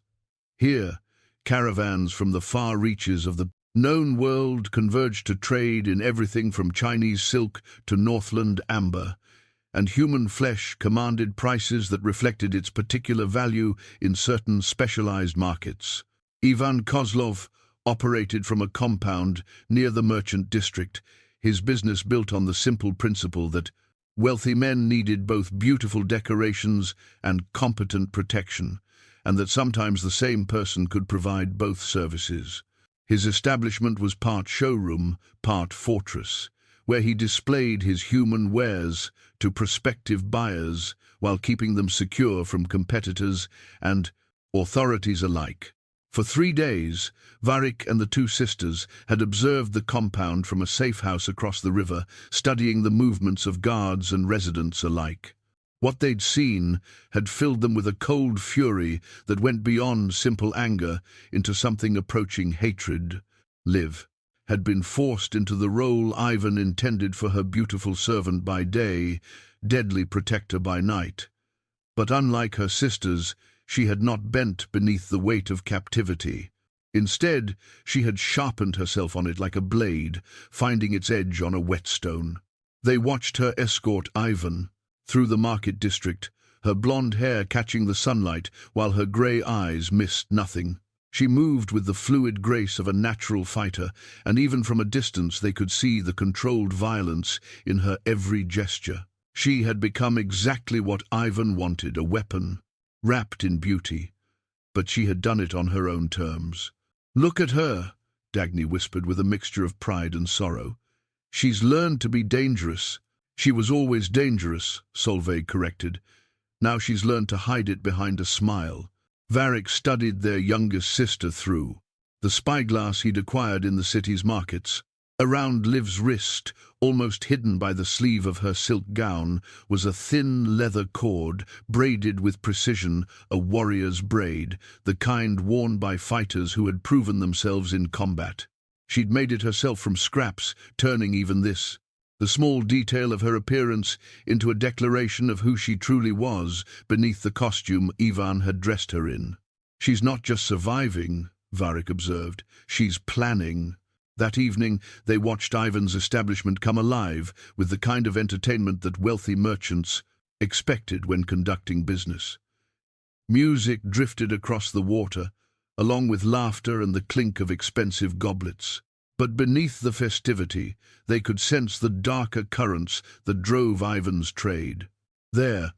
S1: Here, caravans from the far reaches of the known world converged to trade in everything from Chinese silk to Northland amber, and human flesh commanded prices that reflected its particular value in certain specialized markets. Ivan Kozlov operated from a compound near the merchant district, his business built on the simple principle that wealthy men needed both beautiful decorations and competent protection, and that sometimes the same person could provide both services. His establishment was part showroom, part fortress, where he displayed his human wares to prospective buyers while keeping them secure from competitors and authorities alike. For 3 days, Varik and the two sisters had observed the compound from a safe house across the river, studying the movements of guards and residents alike. What they'd seen had filled them with a cold fury that went beyond simple anger into something approaching hatred. Liv had been forced into the role Ivan intended for her beautiful servant by day, deadly protector by night. But unlike her sisters, she had not bent beneath the weight of captivity. Instead, she had sharpened herself on it like a blade, finding its edge on a whetstone. They watched her escort Ivan through the market district, her blonde hair catching the sunlight while her grey eyes missed nothing. She moved with the fluid grace of a natural fighter, and even from a distance they could see the controlled violence in her every gesture. She had become exactly what Ivan wanted, a weapon, wrapped in beauty, but she had done it on her own terms. "Look at her," Dagny whispered with a mixture of pride and sorrow. "She's learned to be dangerous." "She was always dangerous," Solveig corrected. "Now she's learned to hide it behind a smile." Varik studied their youngest sister through the spyglass he'd acquired in the city's markets. Around Liv's wrist, almost hidden by the sleeve of her silk gown, was a thin leather cord, braided with precision, a warrior's braid, the kind worn by fighters who had proven themselves in combat. She'd made it herself from scraps, turning even this, the small detail of her appearance, into a declaration of who she truly was beneath the costume Ivan had dressed her in. She's not just surviving, Varik observed. She's planning. That evening, they watched Ivan's establishment come alive with the kind of entertainment that wealthy merchants expected when conducting business. Music drifted across the water, along with laughter and the clink of expensive goblets. But beneath the festivity, they could sense the darker currents that drove Ivan's trade. There,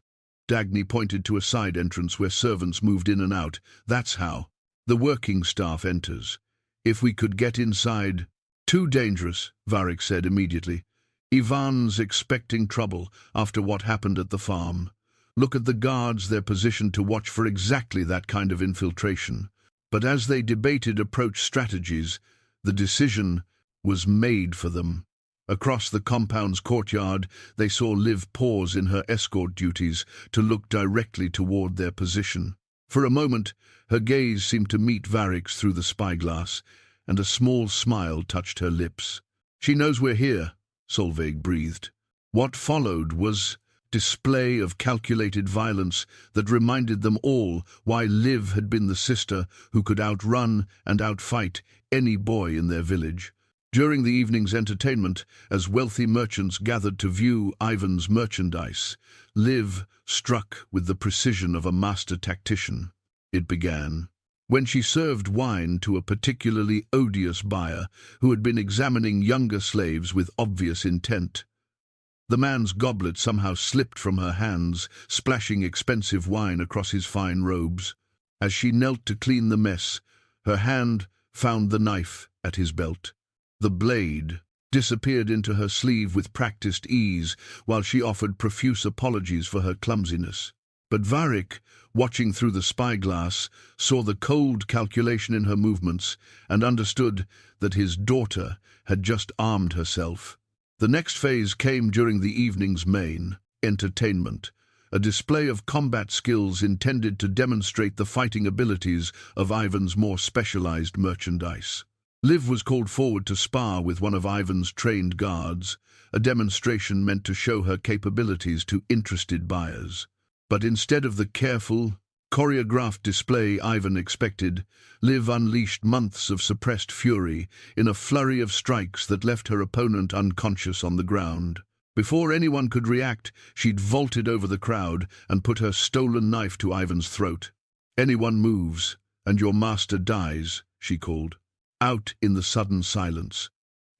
S1: Dagny pointed to a side entrance where servants moved in and out. That's how the working staff enters. If we could get inside. Too dangerous, Varik said immediately. Ivan's expecting trouble after what happened at the farm. Look at the guards, they're positioned to watch for exactly that kind of infiltration. But as they debated approach strategies, the decision was made for them. Across the compound's courtyard, they saw Liv pause in her escort duties to look directly toward their position. For a moment, her gaze seemed to meet Varik's through the spyglass, and a small smile touched her lips. "She knows we're here," Solveig breathed. What followed was display of calculated violence that reminded them all why Liv had been the sister who could outrun and outfight any boy in their village. During the evening's entertainment, as wealthy merchants gathered to view Ivan's merchandise, Liv struck with the precision of a master tactician. It began when she served wine to a particularly odious buyer who had been examining younger slaves with obvious intent. The man's goblet somehow slipped from her hands, splashing expensive wine across his fine robes. As she knelt to clean the mess, her hand found the knife at his belt. The blade disappeared into her sleeve with practiced ease, while she offered profuse apologies for her clumsiness. But Varik, watching through the spyglass, saw the cold calculation in her movements and understood that his daughter had just armed herself. The next phase came during the evening's main entertainment, a display of combat skills intended to demonstrate the fighting abilities of Ivan's more specialized merchandise. Liv was called forward to spar with one of Ivan's trained guards, a demonstration meant to show her capabilities to interested buyers. But instead of the careful, choreographed display Ivan expected, Liv unleashed months of suppressed fury in a flurry of strikes that left her opponent unconscious on the ground. Before anyone could react, she'd vaulted over the crowd and put her stolen knife to Ivan's throat. "Anyone moves, and your master dies," she called. Out in the sudden silence,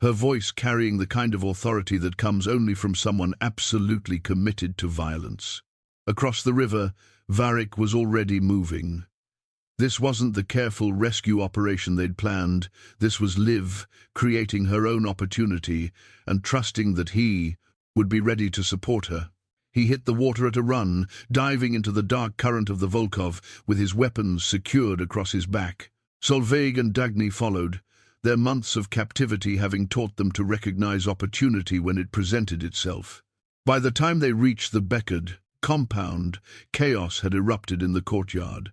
S1: her voice carrying the kind of authority that comes only from someone absolutely committed to violence. Across the river, Varik was already moving. This wasn't the careful rescue operation they'd planned. This was Liv creating her own opportunity and trusting that he would be ready to support her. He hit the water at a run, diving into the dark current of the Volkov with his weapons secured across his back. Solveig and Dagny followed, their months of captivity having taught them to recognize opportunity when it presented itself. By the time they reached the Beckard compound, chaos had erupted in the courtyard.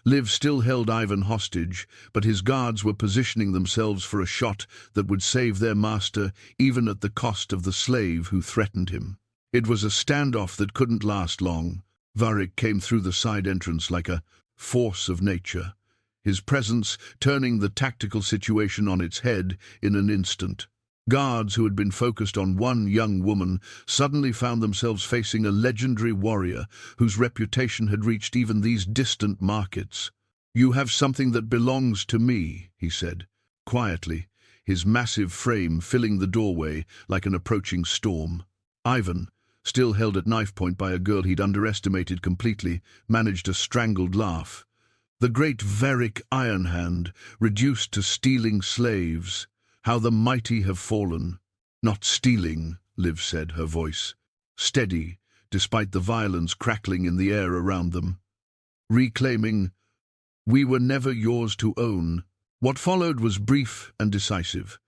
S1: Liv still held Ivan hostage, but his guards were positioning themselves for a shot that would save their master even at the cost of the slave who threatened him. It was a standoff that couldn't last long. Varik came through the side entrance like a force of nature, his presence turning the tactical situation on its head in an instant. Guards who had been focused on one young woman suddenly found themselves facing a legendary warrior whose reputation had reached even these distant markets. "You have something that belongs to me," he said, quietly, his massive frame filling the doorway like an approaching storm. Ivan, still held at knife point by a girl he'd underestimated completely, managed a strangled laugh. The great Varik Iron Hand, reduced to stealing slaves. How the mighty have fallen. "Not stealing," Liv said, her voice steady, despite the violence crackling in the air around them. "Reclaiming. We were never yours to own." What followed was brief and decisive.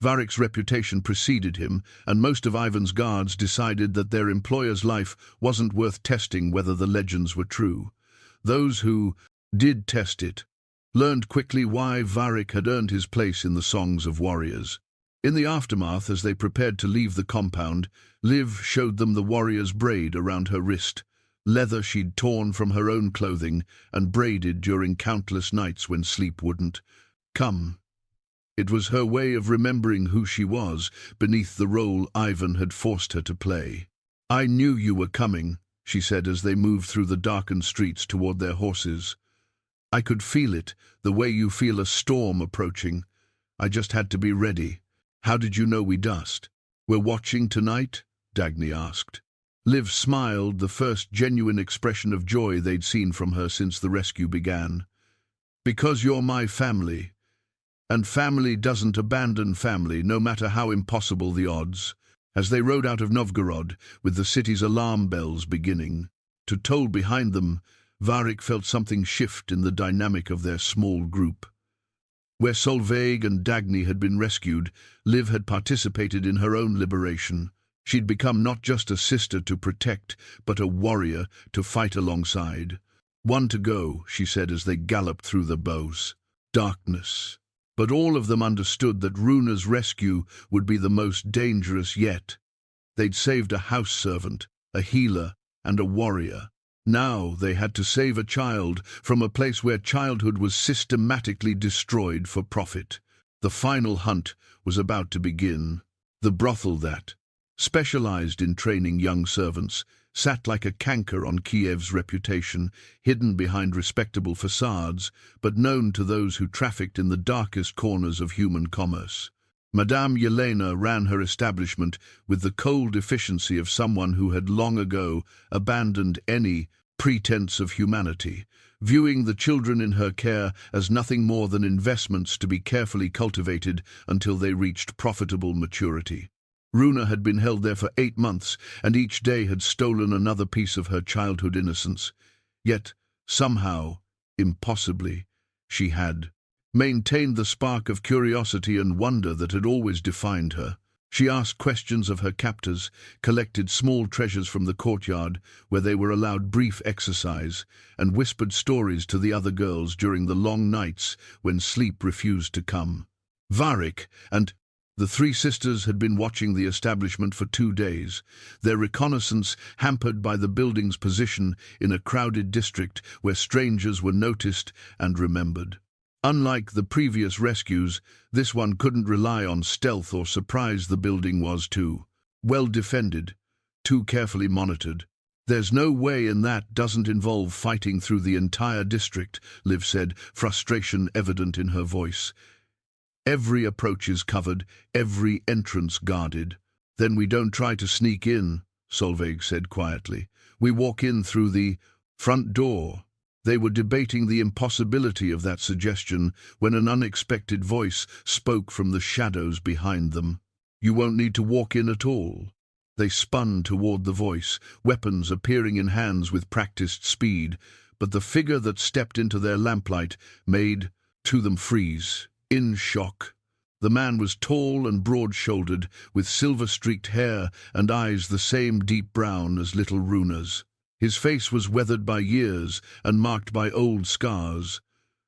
S1: Varik's reputation preceded him, and most of Ivan's guards decided that their employer's life wasn't worth testing whether the legends were true. Those who did test it learned quickly why Varik had earned his place in the songs of warriors. In the aftermath, as they prepared to leave the compound, Liv showed them the warrior's braid around her wrist, leather she'd torn from her own clothing and braided during countless nights when sleep wouldn't come. It was her way of remembering who she was beneath the role Ivan had forced her to play. "I knew you were coming," she said as they moved through the darkened streets toward their horses. "I could feel it, the way you feel a storm approaching. I just had to be ready." "How did you know we'd dust?" "We're watching tonight?" Dagny asked. Liv smiled, the first genuine expression of joy they'd seen from her since the rescue began. "Because you're my family. And family doesn't abandon family, no matter how impossible the odds." As they rode out of Novgorod, with the city's alarm bells beginning to toll behind them, Varik felt something shift in the dynamic of their small group. Where Solveig and Dagny had been rescued, Liv had participated in her own liberation. She'd become not just a sister to protect, but a warrior to fight alongside. "One to go," she said as they galloped through the bows. Darkness. But all of them understood that Runa's rescue would be the most dangerous yet. They'd saved a house servant, a healer, and a warrior. Now they had to save a child from a place where childhood was systematically destroyed for profit. The final hunt was about to begin. The brothel that, specialized in training young servants, sat like a canker on Kiev's reputation, hidden behind respectable facades, but known to those who trafficked in the darkest corners of human commerce. Madame Yelena ran her establishment with the cold efficiency of someone who had long ago abandoned any pretense of humanity, viewing the children in her care as nothing more than investments to be carefully cultivated until they reached profitable maturity. Runa had been held there for 8 months, and each day had stolen another piece of her childhood innocence. Yet, somehow, impossibly, she had maintained the spark of curiosity and wonder that had always defined her. She asked questions of her captors, collected small treasures from the courtyard, where they were allowed brief exercise, and whispered stories to the other girls during the long nights when sleep refused to come. Varik and the 3 sisters had been watching the establishment for 2 days, their reconnaissance hampered by the building's position in a crowded district where strangers were noticed and remembered. Unlike the previous rescues, this one couldn't rely on stealth or surprise. The building was too well defended, too carefully monitored. "There's no way in that doesn't involve fighting through the entire district," Liv said, frustration evident in her voice. "Every approach is covered, every entrance guarded." "Then we don't try to sneak in," Solveig said quietly. "We walk in through the front door." They were debating the impossibility of that suggestion when an unexpected voice spoke from the shadows behind them. "You won't need to walk in at all." They spun toward the voice, weapons appearing in hands with practiced speed, but the figure that stepped into their lamplight made them freeze, in shock. The man was tall and broad-shouldered, with silver-streaked hair and eyes the same deep brown as little Runa's. His face was weathered by years and marked by old scars,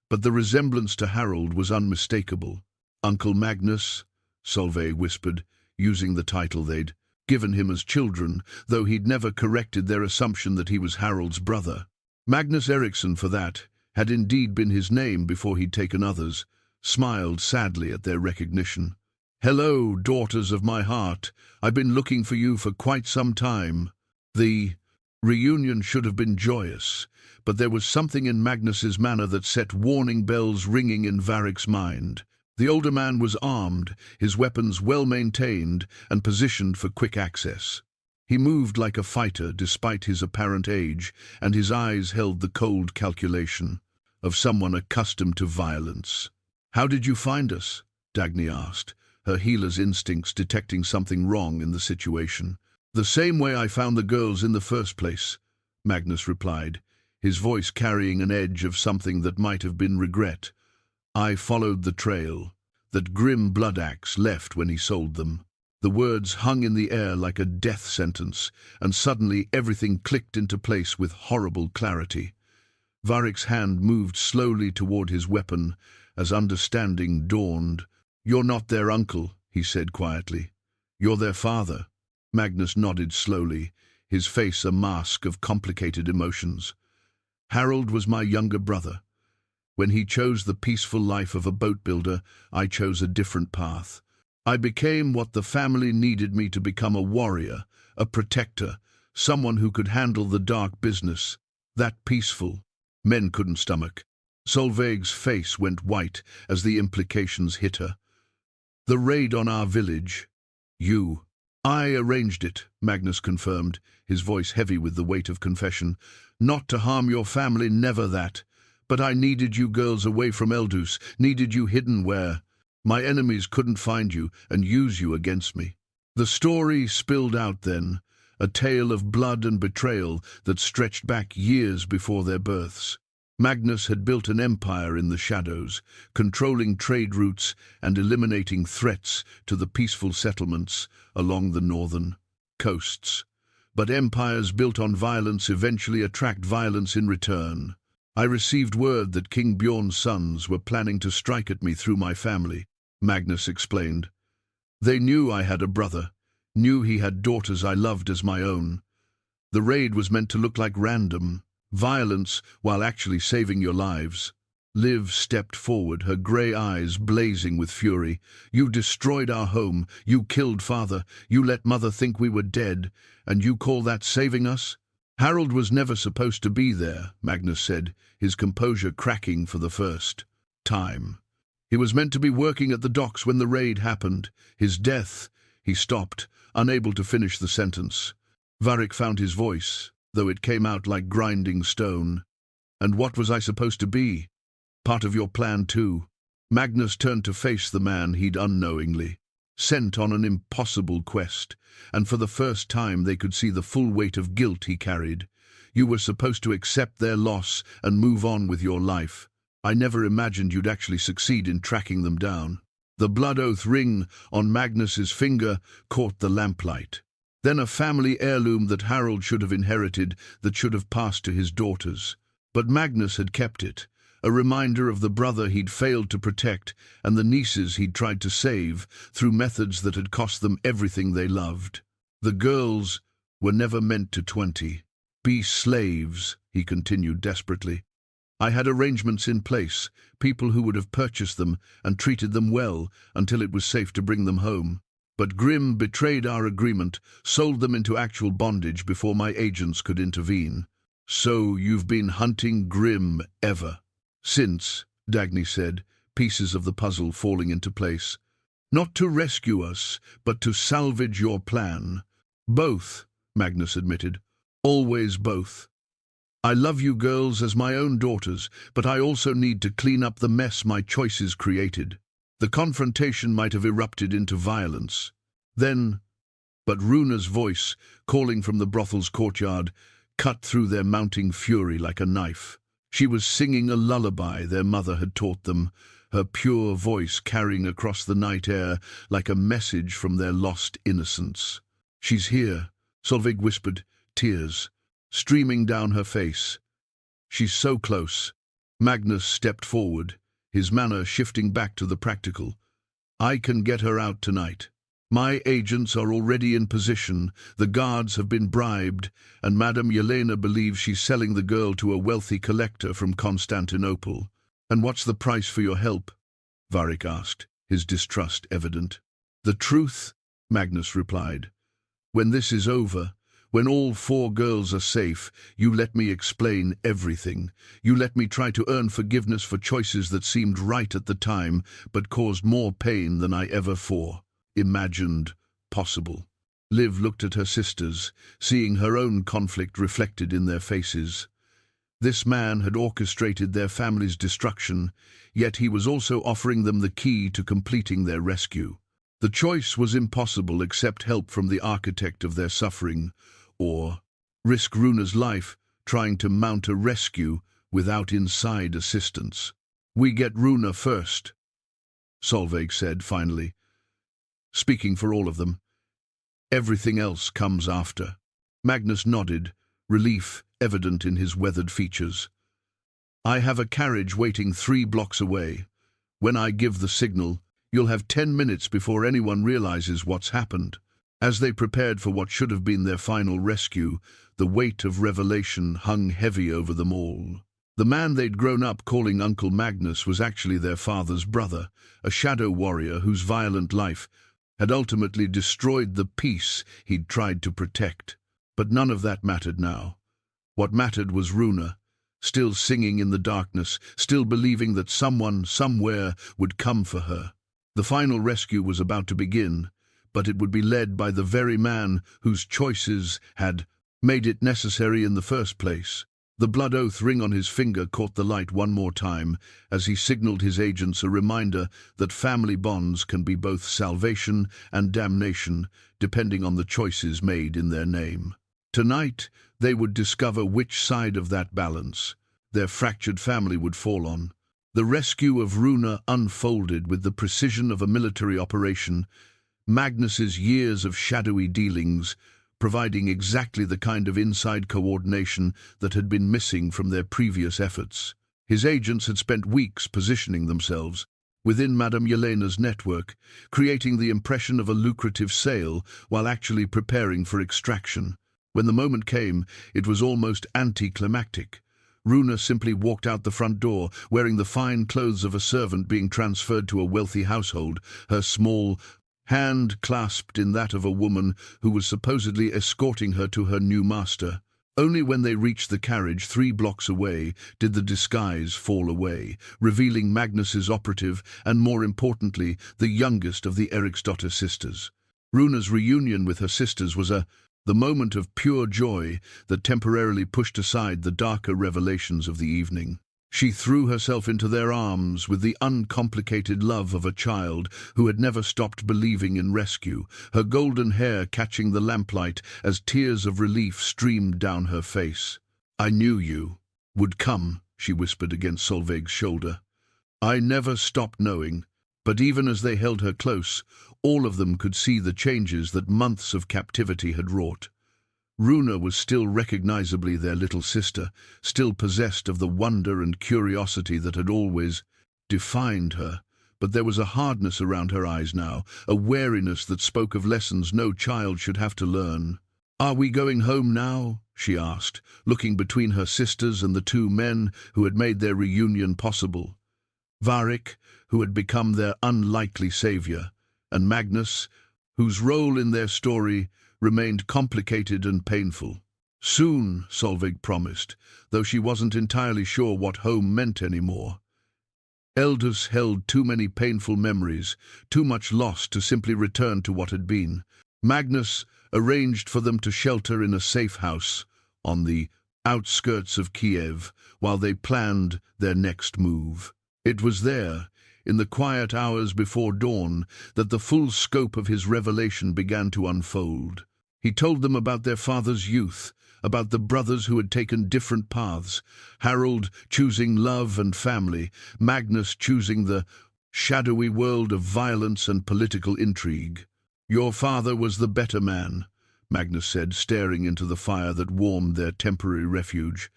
S1: but the resemblance to Harold was unmistakable. "Uncle Magnus," Solveig whispered, using the title they'd given him as children, though he'd never corrected their assumption that he was Harold's brother. Magnus Eriksson, for that, had indeed been his name before he'd taken others, smiled sadly at their recognition. "Hello, daughters of my heart. I've been looking for you for quite some time." The reunion should have been joyous, but there was something in Magnus's manner that set warning bells ringing in Varik's mind. The older man was armed, his weapons well maintained and positioned for quick access. He moved like a fighter despite his apparent age, and his eyes held the cold calculation of someone accustomed to violence. "How did you find us?" Dagny asked, her healer's instincts detecting something wrong in the situation. "The same way I found the girls in the first place," Magnus replied, his voice carrying an edge of something that might have been regret. "I followed the trail that grim blood axe left when he sold them." The words hung in the air like a death sentence, and suddenly everything clicked into place with horrible clarity. Varik's hand moved slowly toward his weapon as understanding dawned. "You're not their uncle," he said quietly. "You're their father." Magnus nodded slowly, his face a mask of complicated emotions. Harold was my younger brother. When he chose the peaceful life of a boat builder, I chose a different path. I became what the family needed me to become: a warrior, a protector, someone who could handle the dark business. That peaceful, men couldn't stomach. Solveig's face went white as the implications hit her. The raid on our village. You. I arranged it, Magnus confirmed, his voice heavy with the weight of confession. Not to harm your family, never that. But I needed you girls away from Eldus, needed you hidden where my enemies couldn't find you and use you against me. The story spilled out then, a tale of blood and betrayal that stretched back years before their births. Magnus had built an empire in the shadows, controlling trade routes and eliminating threats to the peaceful settlements along the northern coasts. But empires built on violence eventually attract violence in return. I received word that King Bjorn's sons were planning to strike at me through my family, Magnus explained. They knew I had a brother, knew he had daughters I loved as my own. The raid was meant to look like random violence while actually saving your lives. Liv stepped forward, her grey eyes blazing with fury. You destroyed our home, you killed father, you let mother think we were dead, and you call that saving us? Harold was never supposed to be there, Magnus said, his composure cracking for the first time. He was meant to be working at the docks when the raid happened. His death. He stopped, unable to finish the sentence. Varik found his voice, though it came out like grinding stone. And what was I supposed to be? Part of your plan too? Magnus turned to face the man he'd unknowingly sent on an impossible quest, and for the first time they could see the full weight of guilt he carried. You were supposed to accept their loss and move on with your life. I never imagined you'd actually succeed in tracking them down. The blood oath ring on Magnus's finger caught the lamplight. Then a family heirloom that Harold should have inherited, that should have passed to his daughters. But Magnus had kept it, a reminder of the brother he'd failed to protect and the nieces he'd tried to save through methods that had cost them everything they loved. The girls were never meant to be slaves, he continued desperately. I had arrangements in place, people who would have purchased them and treated them well until it was safe to bring them home. But Grimm betrayed our agreement, sold them into actual bondage before my agents could intervene. So you've been hunting Grimm ever since, Dagny said, pieces of the puzzle falling into place. Not to rescue us, but to salvage your plan. Both, Magnus admitted. Always both. I love you girls as my own daughters, but I also need to clean up the mess my choices created. The confrontation might have erupted into violence. But Runa's voice, calling from the brothel's courtyard, cut through their mounting fury like a knife. She was singing a lullaby their mother had taught them, her pure voice carrying across the night air like a message from their lost innocence. She's here, Solveig whispered, tears streaming down her face. She's so close. Magnus stepped forward, his manner shifting back to the practical. I can get her out tonight. My agents are already in position, the guards have been bribed, and Madame Yelena believes she's selling the girl to a wealthy collector from Constantinople. And what's the price for your help? Varik asked, his distrust evident. The truth, Magnus replied. When this is over, when all 4 girls are safe, you let me explain everything. You let me try to earn forgiveness for choices that seemed right at the time, but caused more pain than I ever imagined possible. Liv looked at her sisters, seeing her own conflict reflected in their faces. This man had orchestrated their family's destruction, yet he was also offering them the key to completing their rescue. The choice was impossible: accept help from the architect of their suffering, or risk Runa's life trying to mount a rescue without inside assistance. We get Runa first, Solveig said finally, speaking for all of them. Everything else comes after. Magnus nodded, relief evident in his weathered features. I have a carriage waiting 3 blocks away. When I give the signal, you'll have 10 minutes before anyone realizes what's happened. As they prepared for what should have been their final rescue, the weight of revelation hung heavy over them all. The man they'd grown up calling Uncle Magnus was actually their father's brother, a shadow warrior whose violent life had ultimately destroyed the peace he'd tried to protect. But none of that mattered now. What mattered was Runa, still singing in the darkness, still believing that someone, somewhere, would come for her. The final rescue was about to begin, but it would be led by the very man whose choices had made it necessary in the first place. The blood oath ring on his finger caught the light one more time as he signaled his agents a reminder that family bonds can be both salvation and damnation, depending on the choices made in their name. Tonight, they would discover which side of that balance their fractured family would fall on. The rescue of Runa unfolded with the precision of a military operation, Magnus's years of shadowy dealings providing exactly the kind of inside coordination that had been missing from their previous efforts. His agents had spent weeks positioning themselves within Madame Yelena's network, creating the impression of a lucrative sale while actually preparing for extraction. When the moment came, it was almost anticlimactic. Runa simply walked out the front door, wearing the fine clothes of a servant being transferred to a wealthy household, her small hand clasped in that of a woman who was supposedly escorting her to her new master. Only when they reached the carriage 3 blocks away did the disguise fall away, revealing Magnus's operative and, more importantly, the youngest of the Eriksdotter sisters. Runa's reunion with her sisters was the moment of pure joy that temporarily pushed aside the darker revelations of the evening. She threw herself into their arms with the uncomplicated love of a child who had never stopped believing in rescue, her golden hair catching the lamplight as tears of relief streamed down her face. "I knew you would come," she whispered against Solveig's shoulder. "I never stopped knowing." But even as they held her close, all of them could see the changes that months of captivity had wrought. Runa was still recognizably their little sister, still possessed of the wonder and curiosity that had always defined her, but there was a hardness around her eyes now, a wariness that spoke of lessons no child should have to learn. "Are we going home now?" she asked, looking between her sisters and the 2 men who had made their reunion possible. Varik, who had become their unlikely savior, and Magnus, whose role in their story remained complicated and painful. "Soon," Solveig promised, though she wasn't entirely sure what home meant anymore. Elders held too many painful memories, too much loss to simply return to what had been. Magnus arranged for them to shelter in a safe house on the outskirts of Kiev while they planned their next move. It was there, in the quiet hours before dawn, that the full scope of his revelation began to unfold. He told them about their father's youth, about the brothers who had taken different paths, Harold choosing love and family, Magnus choosing the shadowy world of violence and political intrigue. "Your father was the better man," Magnus said, staring into the fire that warmed their temporary refuge.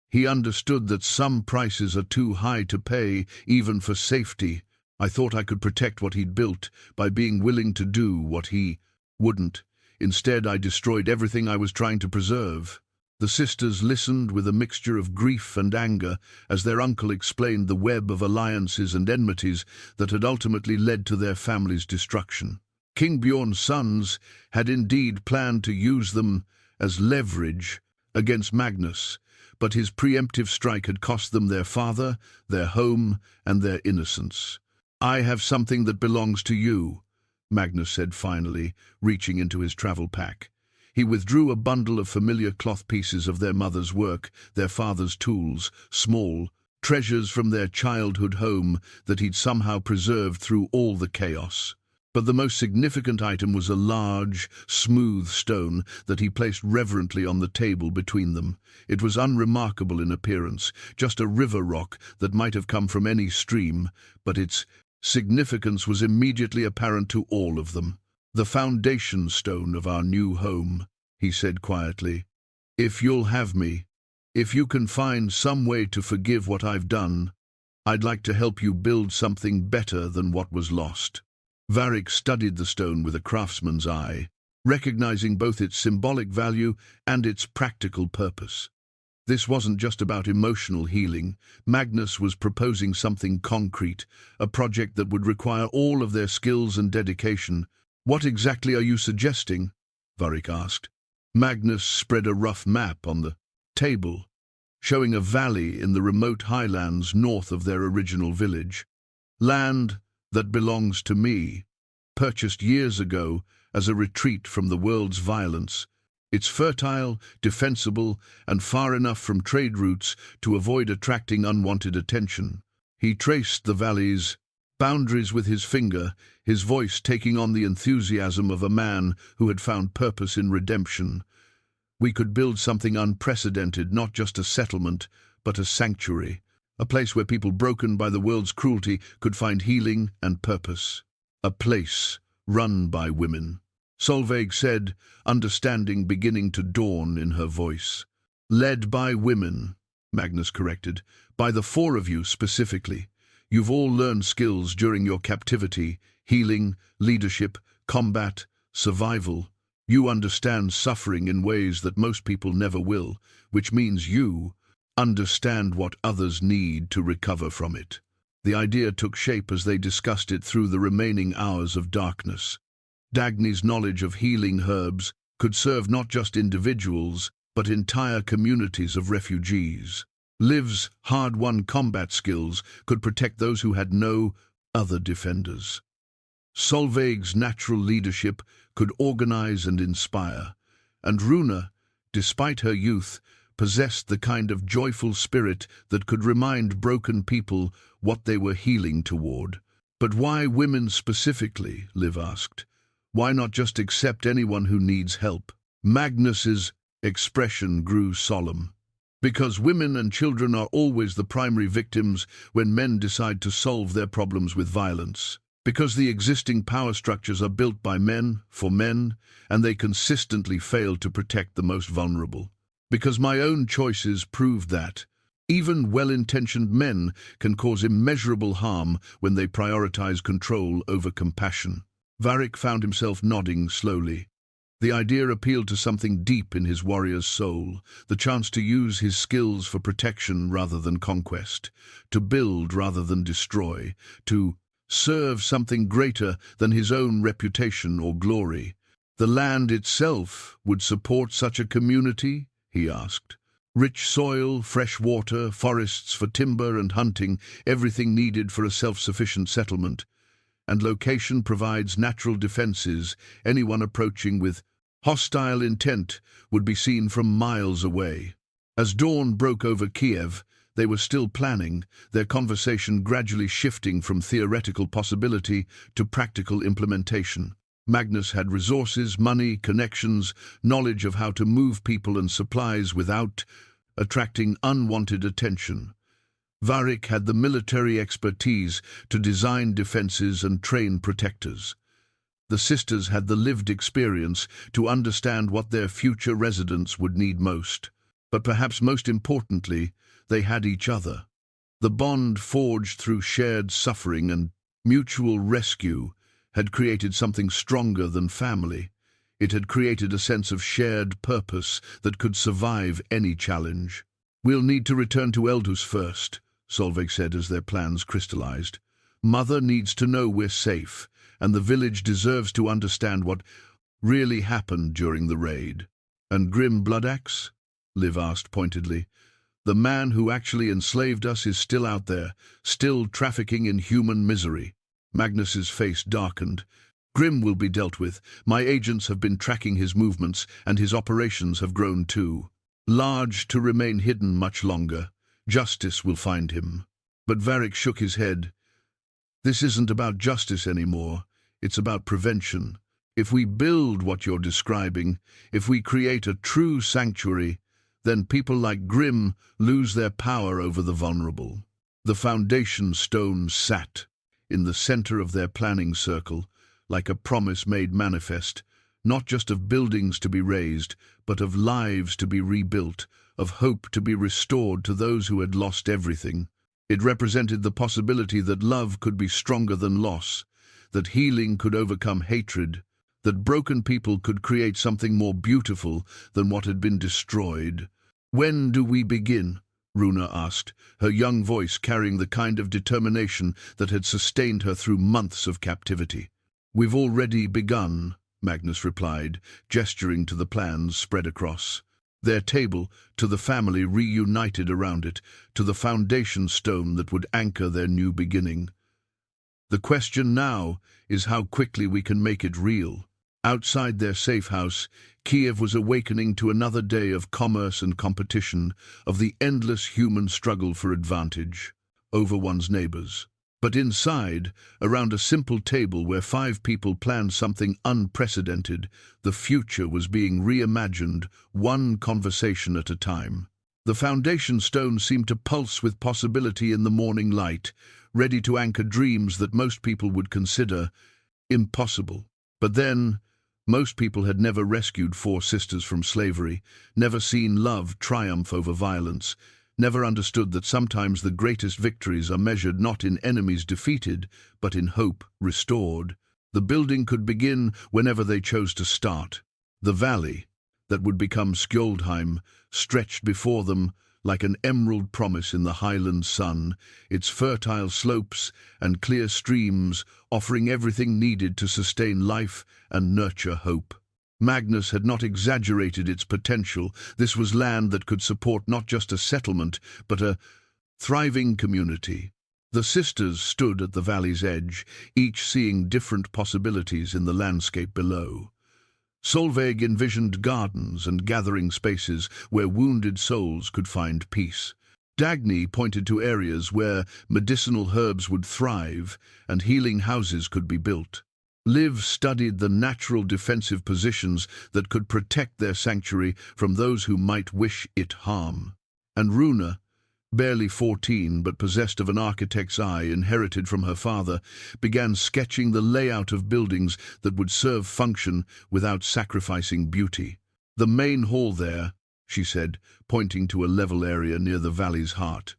S1: "He understood that some prices are too high to pay, even for safety. I thought I could protect what he'd built by being willing to do what he wouldn't. Instead, I destroyed everything I was trying to preserve." The sisters listened with a mixture of grief and anger as their uncle explained the web of alliances and enmities that had ultimately led to their family's destruction. King Bjorn's sons had indeed planned to use them as leverage against Magnus, but his preemptive strike had cost them their father, their home, and their innocence. "I have something that belongs to you," Magnus said finally, reaching into his travel pack. He withdrew a bundle of familiar cloth pieces of their mother's work, their father's tools, small treasures from their childhood home that he'd somehow preserved through all the chaos. But the most significant item was a large, smooth stone that he placed reverently on the table between them. It was unremarkable in appearance, just a river rock that might have come from any stream, but its significance was immediately apparent to all of them. "The foundation stone of our new home," he said quietly. "If you'll have me, if you can find some way to forgive what I've done, I'd like to help you build something better than what was lost." Varik studied the stone with a craftsman's eye. recognizing both its symbolic value and its practical purpose. This wasn't just about emotional healing. Magnus was proposing something concrete, a project that would require all of their skills and dedication. "What exactly are you suggesting?" Varik asked. Magnus spread a rough map on the table, showing a valley in the remote highlands north of their original village. "Land that belongs to me, purchased years ago as a retreat from the world's violence. It's fertile, defensible, and far enough from trade routes to avoid attracting unwanted attention." He traced the valley's boundaries with his finger, his voice taking on the enthusiasm of a man who had found purpose in redemption. "We could build something unprecedented, not just a settlement, but a sanctuary, a place where people broken by the world's cruelty could find healing and purpose. A place run by women," Solveig said, understanding beginning to dawn in her voice. "Led by women," Magnus corrected. "By the four of you specifically. You've all learned skills during your captivity: healing, leadership, combat, survival. You understand suffering in ways that most people never will, which means you understand what others need to recover from it." The idea took shape as they discussed it through the remaining hours of darkness. Dagny's knowledge of healing herbs could serve not just individuals, but entire communities of refugees. Liv's hard-won combat skills could protect those who had no other defenders. Solveig's natural leadership could organize and inspire, and Runa, despite her youth, possessed the kind of joyful spirit that could remind broken people what they were healing toward. "But why women specifically?" Liv asked. "Why not just accept anyone who needs help?" Magnus's expression grew solemn. "Because women and children are always the primary victims when men decide to solve their problems with violence. Because the existing power structures are built by men, for men, and they consistently fail to protect the most vulnerable. Because my own choices proved that even well-intentioned men can cause immeasurable harm when they prioritize control over compassion." Varik found himself nodding slowly. The idea appealed to something deep in his warrior's soul, the chance to use his skills for protection rather than conquest, to build rather than destroy, to serve something greater than his own reputation or glory. "The land itself would support such a community?" he asked. "Rich soil, fresh water, forests for timber and hunting, everything needed for a self-sufficient settlement. And location provides natural defenses. Anyone approaching with hostile intent would be seen from miles away." As dawn broke over Kiev, they were still planning, their conversation gradually shifting from theoretical possibility to practical implementation. Magnus had resources, money, connections, knowledge of how to move people and supplies without attracting unwanted attention. Varik had the military expertise to design defenses and train protectors. The sisters had the lived experience to understand what their future residents would need most. But perhaps most importantly, they had each other. The bond forged through shared suffering and mutual rescue had created something stronger than family. It had created a sense of shared purpose that could survive any challenge. "We'll need to return to Eldhus first," Solveig said as their plans crystallized. "Mother needs to know we're safe, and the village deserves to understand what really happened during the raid." "And Grim Bloodaxe?" Liv asked pointedly. "The man who actually enslaved us is still out there, still trafficking in human misery." Magnus's face darkened. "Grim will be dealt with. My agents have been tracking his movements, and his operations have grown too large to remain hidden much longer. Justice will find him." But Varik shook his head. "This isn't about justice anymore. It's about prevention. If we build what you're describing, if we create a true sanctuary, then people like Grim lose their power over the vulnerable." The foundation stone sat in the center of their planning circle, like a promise made manifest, not just of buildings to be raised, but of lives to be rebuilt, of hope to be restored to those who had lost everything. It represented the possibility that love could be stronger than loss, that healing could overcome hatred, that broken people could create something more beautiful than what had been destroyed. "When do we begin?" Runa asked, her young voice carrying the kind of determination that had sustained her through months of captivity. "We've already begun," Magnus replied, gesturing to the plans spread across their table, to the family reunited around it, to the foundation stone that would anchor their new beginning. "The question now is how quickly we can make it real." Outside their safe house, Kiev was awakening to another day of commerce and competition, of the endless human struggle for advantage over one's neighbors. But inside, around a simple table where 5 people planned something unprecedented, the future was being reimagined, one conversation at a time. The foundation stone seemed to pulse with possibility in the morning light, ready to anchor dreams that most people would consider impossible. But then, most people had never rescued 4 sisters from slavery, never seen love triumph over violence, never understood that sometimes the greatest victories are measured not in enemies defeated, but in hope restored. The building could begin whenever they chose to start. The valley, that would become Skjoldheim, stretched before them like an emerald promise in the highland sun, its fertile slopes and clear streams offering everything needed to sustain life and nurture hope. Magnus had not exaggerated its potential. This was land that could support not just a settlement, but a thriving community. The sisters stood at the valley's edge, each seeing different possibilities in the landscape below. Solveig envisioned gardens and gathering spaces where wounded souls could find peace. Dagny pointed to areas where medicinal herbs would thrive and healing houses could be built. Liv studied the natural defensive positions that could protect their sanctuary from those who might wish it harm. And Runa, barely 14 but possessed of an architect's eye inherited from her father, began sketching the layout of buildings that would serve function without sacrificing beauty. "The main hall there," she said, pointing to a level area near the valley's heart.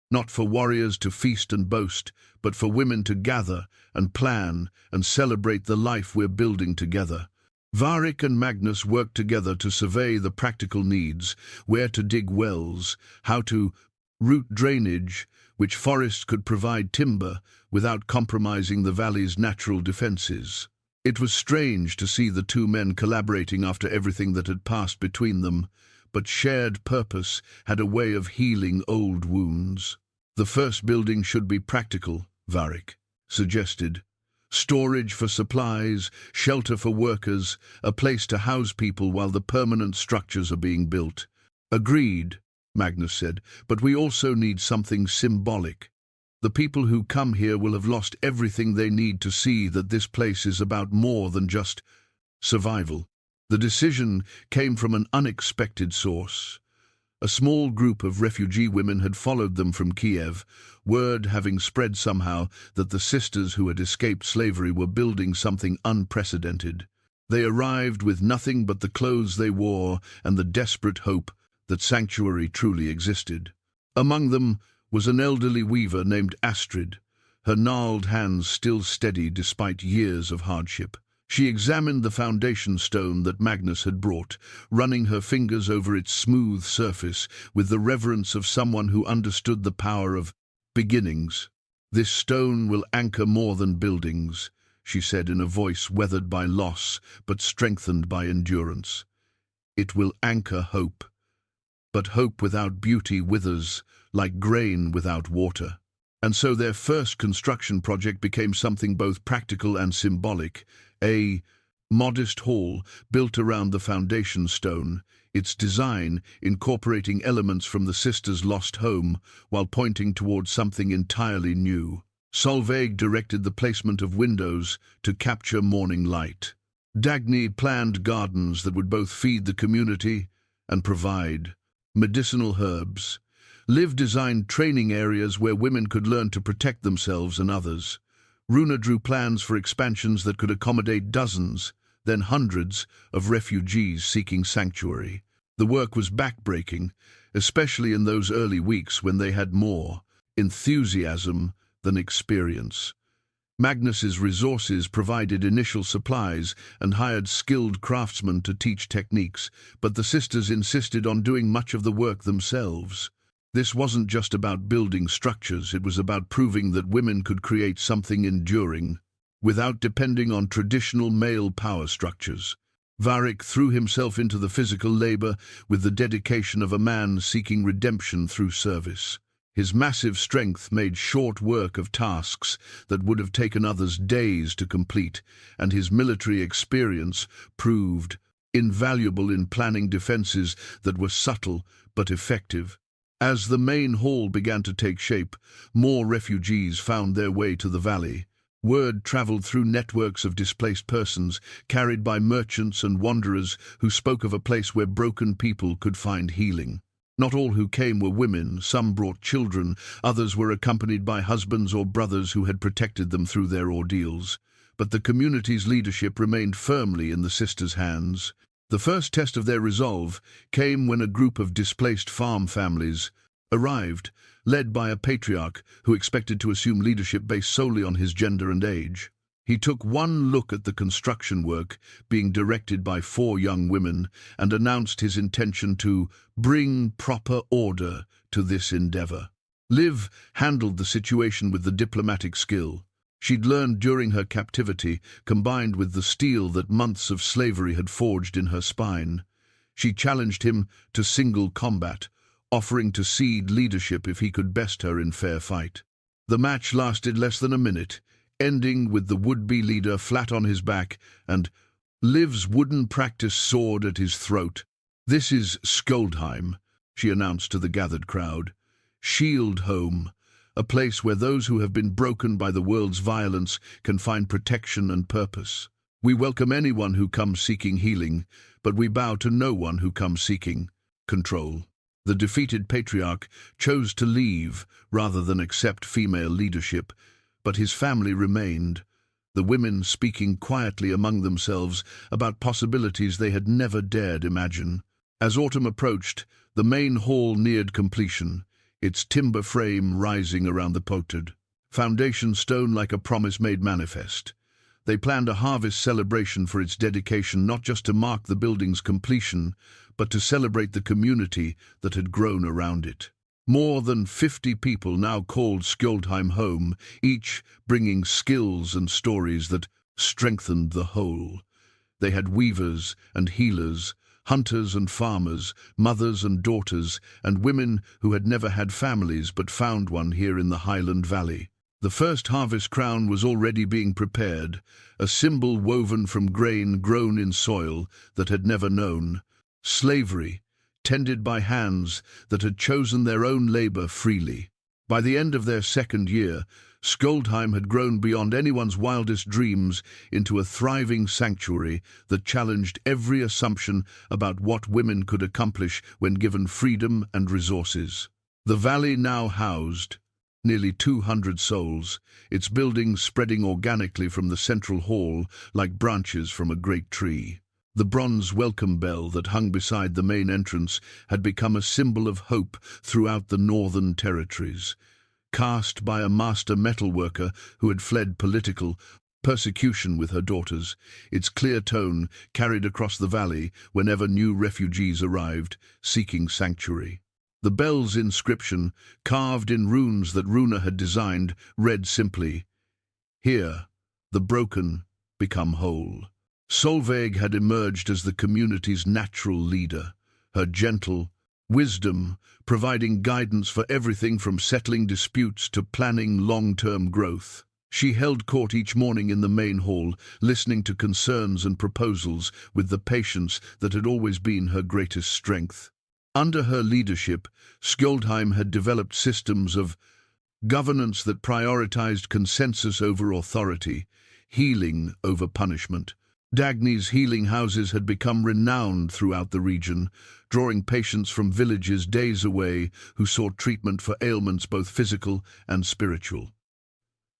S1: "Not for warriors to feast and boast, but for women to gather and plan and celebrate the life we're building together." Varik and Magnus worked together to survey the practical needs, where to dig wells, how to route drainage, which forests could provide timber without compromising the valley's natural defenses. It was strange to see the 2 men collaborating after everything that had passed between them, but shared purpose had a way of healing old wounds. "The first building should be practical," Varik suggested. "Storage for supplies, shelter for workers, a place to house people while the permanent structures are being built." "Agreed," Magnus said, "but we also need something symbolic. The people who come here will have lost everything they need to see that this place is about more than just survival." The decision came from an unexpected source. A small group of refugee women had followed them from Kiev, word having spread somehow that the sisters who had escaped slavery were building something unprecedented. They arrived with nothing but the clothes they wore and the desperate hope that sanctuary truly existed. Among them was an elderly weaver named Astrid, her gnarled hands still steady despite years of hardship. She examined the foundation stone that Magnus had brought, running her fingers over its smooth surface with the reverence of someone who understood the power of beginnings. "This stone will anchor more than buildings," she said in a voice weathered by loss but strengthened by endurance. "It will anchor hope. But hope without beauty withers, like grain without water." And so their first construction project became something both practical and symbolic, a modest hall built around the foundation stone, its design incorporating elements from the sisters' lost home while pointing towards something entirely new. Solveig directed the placement of windows to capture morning light. Dagny planned gardens that would both feed the community and provide medicinal herbs. Liv designed training areas where women could learn to protect themselves and others. Runa drew plans for expansions that could accommodate dozens, then hundreds, of refugees seeking sanctuary. The work was backbreaking, especially in those early weeks when they had more enthusiasm than experience. Magnus's resources provided initial supplies and hired skilled craftsmen to teach techniques, but the sisters insisted on doing much of the work themselves. This wasn't just about building structures, it was about proving that women could create something enduring, without depending on traditional male power structures. Varik threw himself into the physical labor with the dedication of a man seeking redemption through service. His massive strength made short work of tasks that would have taken others days to complete, and his military experience proved invaluable in planning defenses that were subtle but effective. As the main hall began to take shape, more refugees found their way to the valley. Word traveled through networks of displaced persons, carried by merchants and wanderers who spoke of a place where broken people could find healing. Not all who came were women, some brought children, others were accompanied by husbands or brothers who had protected them through their ordeals. But the community's leadership remained firmly in the sisters' hands. The first test of their resolve came when a group of displaced farm families arrived, led by a patriarch who expected to assume leadership based solely on his gender and age. He took one look at the construction work being directed by 4 young women and announced his intention to bring proper order to this endeavor. Liv handled the situation with the diplomatic skill she'd learned during her captivity, combined with the steel that months of slavery had forged in her spine. She challenged him to single combat, offering to cede leadership if he could best her in fair fight. The match lasted less than a minute, ending with the would-be leader flat on his back and Liv's wooden practice sword at his throat. "This is Skoldheim," she announced to the gathered crowd. "Shield home, a place where those who have been broken by the world's violence can find protection and purpose. We welcome anyone who comes seeking healing, but we bow to no one who comes seeking control." The defeated patriarch chose to leave rather than accept female leadership, but his family remained, the women speaking quietly among themselves about possibilities they had never dared imagine. As autumn approached, the main hall neared completion, its timber frame rising around the potard, foundation stone like a promise made manifest. They planned a harvest celebration for its dedication, not just to mark the building's completion, but to celebrate the community that had grown around it. More than 50 people now called Skjoldheim home, each bringing skills and stories that strengthened the whole. They had weavers and healers, hunters and farmers, mothers and daughters, and women who had never had families but found one here in the Highland Valley. The first harvest crown was already being prepared, a symbol woven from grain grown in soil that had never known slavery, tended by hands that had chosen their own labor freely. By the end of their second year, Skoldheim had grown beyond anyone's wildest dreams into a thriving sanctuary that challenged every assumption about what women could accomplish when given freedom and resources. The valley now housed nearly 200 souls, its buildings spreading organically from the central hall like branches from a great tree. The bronze welcome bell that hung beside the main entrance had become a symbol of hope throughout the northern territories. Cast by a master metalworker who had fled political persecution with her daughters, its clear tone carried across the valley whenever new refugees arrived, seeking sanctuary. The bell's inscription, carved in runes that Runa had designed, read simply, "Here, the broken become whole." Solveig had emerged as the community's natural leader, her gentle wisdom providing guidance for everything from settling disputes to planning long-term growth. She held court each morning in the main hall, listening to concerns and proposals with the patience that had always been her greatest strength. Under her leadership, Skjoldheim had developed systems of governance that prioritized consensus over authority, healing over punishment. Dagny's healing houses had become renowned throughout the region, drawing patients from villages days away who sought treatment for ailments both physical and spiritual.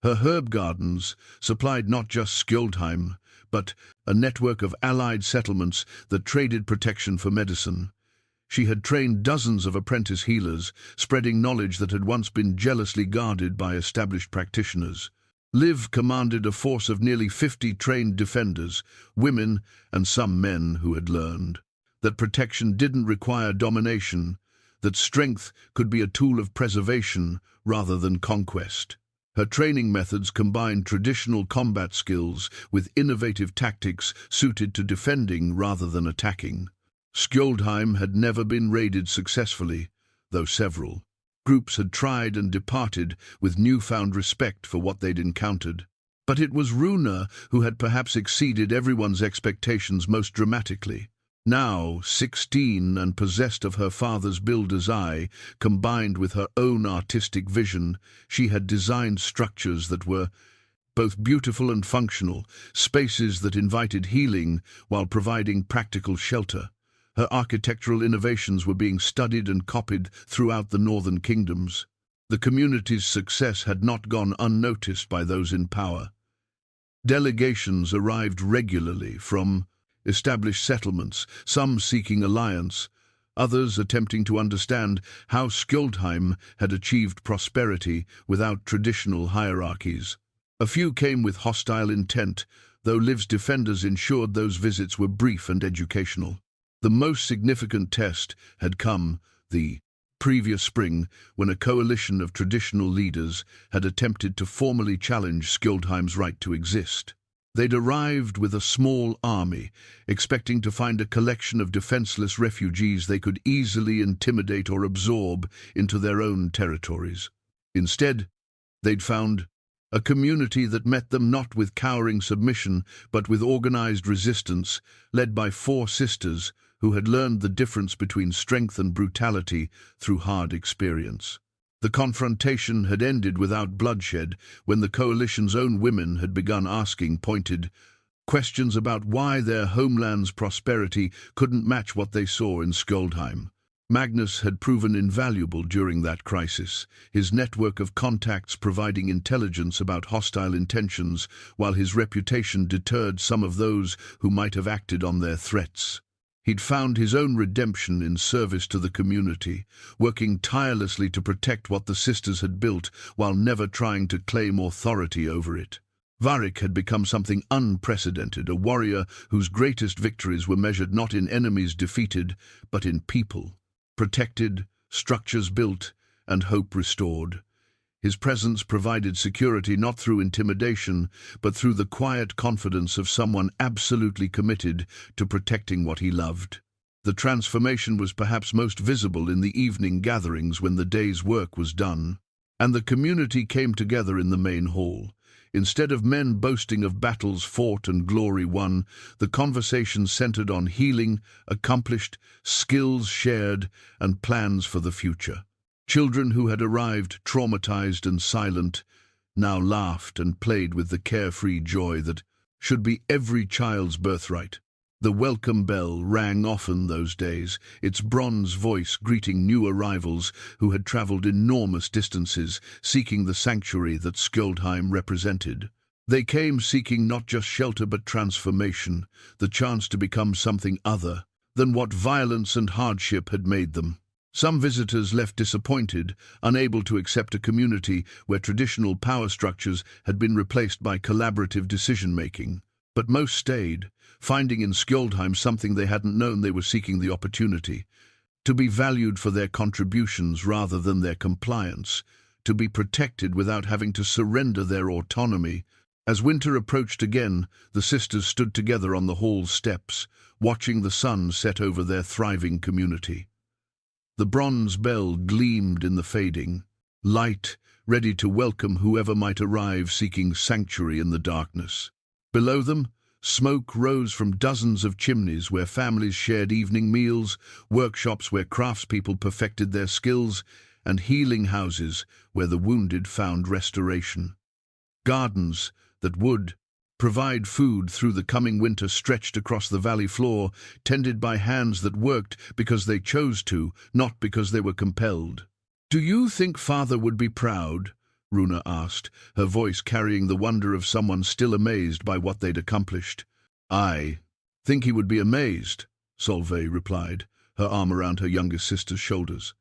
S1: Her herb gardens supplied not just Skjoldheim, but a network of allied settlements that traded protection for medicine. She had trained dozens of apprentice healers, spreading knowledge that had once been jealously guarded by established practitioners. Liv commanded a force of nearly 50 trained defenders, women and some men who had learned that protection didn't require domination, that strength could be a tool of preservation rather than conquest. Her training methods combined traditional combat skills with innovative tactics suited to defending rather than attacking. Skjoldheim had never been raided successfully, though several groups had tried and departed with newfound respect for what they'd encountered. But it was Runa who had perhaps exceeded everyone's expectations most dramatically. Now, 16 and possessed of her father's builder's eye, combined with her own artistic vision, she had designed structures that were both beautiful and functional, spaces that invited healing while providing practical shelter. Her architectural innovations were being studied and copied throughout the northern kingdoms. The community's success had not gone unnoticed by those in power. Delegations arrived regularly from established settlements, some seeking alliance, others attempting to understand how Skjoldheim had achieved prosperity without traditional hierarchies. A few came with hostile intent, though Liv's defenders ensured those visits were brief and educational. The most significant test had come the previous spring, when a coalition of traditional leaders had attempted to formally challenge Skjoldheim's right to exist. They'd arrived with a small army, expecting to find a collection of defenseless refugees they could easily intimidate or absorb into their own territories. Instead, they'd found a community that met them not with cowering submission, but with organized resistance, led by 4 sisters who had learned the difference between strength and brutality through hard experience. The confrontation had ended without bloodshed when the coalition's own women had begun asking pointed questions about why their homeland's prosperity couldn't match what they saw in Skjoldheim. Magnus had proven invaluable during that crisis, his network of contacts providing intelligence about hostile intentions, while his reputation deterred some of those who might have acted on their threats. He'd found his own redemption in service to the community, working tirelessly to protect what the sisters had built while never trying to claim authority over it. Varik had become something unprecedented, a warrior whose greatest victories were measured not in enemies defeated, but in people protected, structures built, and hope restored. His presence provided security not through intimidation, but through the quiet confidence of someone absolutely committed to protecting what he loved. The transformation was perhaps most visible in the evening gatherings when the day's work was done, and the community came together in the main hall. Instead of men boasting of battles fought and glory won, the conversation centered on healing accomplished, skills shared, and plans for the future. Children who had arrived traumatized and silent now laughed and played with the carefree joy that should be every child's birthright. The welcome bell rang often those days, its bronze voice greeting new arrivals who had traveled enormous distances, seeking the sanctuary that Skjoldheim represented. They came seeking not just shelter but transformation, the chance to become something other than what violence and hardship had made them. Some visitors left disappointed, unable to accept a community where traditional power structures had been replaced by collaborative decision-making. But most stayed, finding in Skjoldheim something they hadn't known. They were seeking the opportunity to be valued for their contributions rather than their compliance, to be protected without having to surrender their autonomy. As winter approached again, the sisters stood together on the hall steps, watching the sun set over their thriving community. The bronze bell gleamed in the fading light, ready to welcome whoever might arrive seeking sanctuary in the darkness. Below them, smoke rose from dozens of chimneys where families shared evening meals, workshops where craftspeople perfected their skills, and healing houses where the wounded found restoration. Gardens that would provide food through the coming winter stretched across the valley floor, tended by hands that worked because they chose to, not because they were compelled. "Do you think Father would be proud?" Runa asked, her voice carrying the wonder of someone still amazed by what they'd accomplished. "I think he would be amazed," Solveig replied, her arm around her youngest sister's shoulders.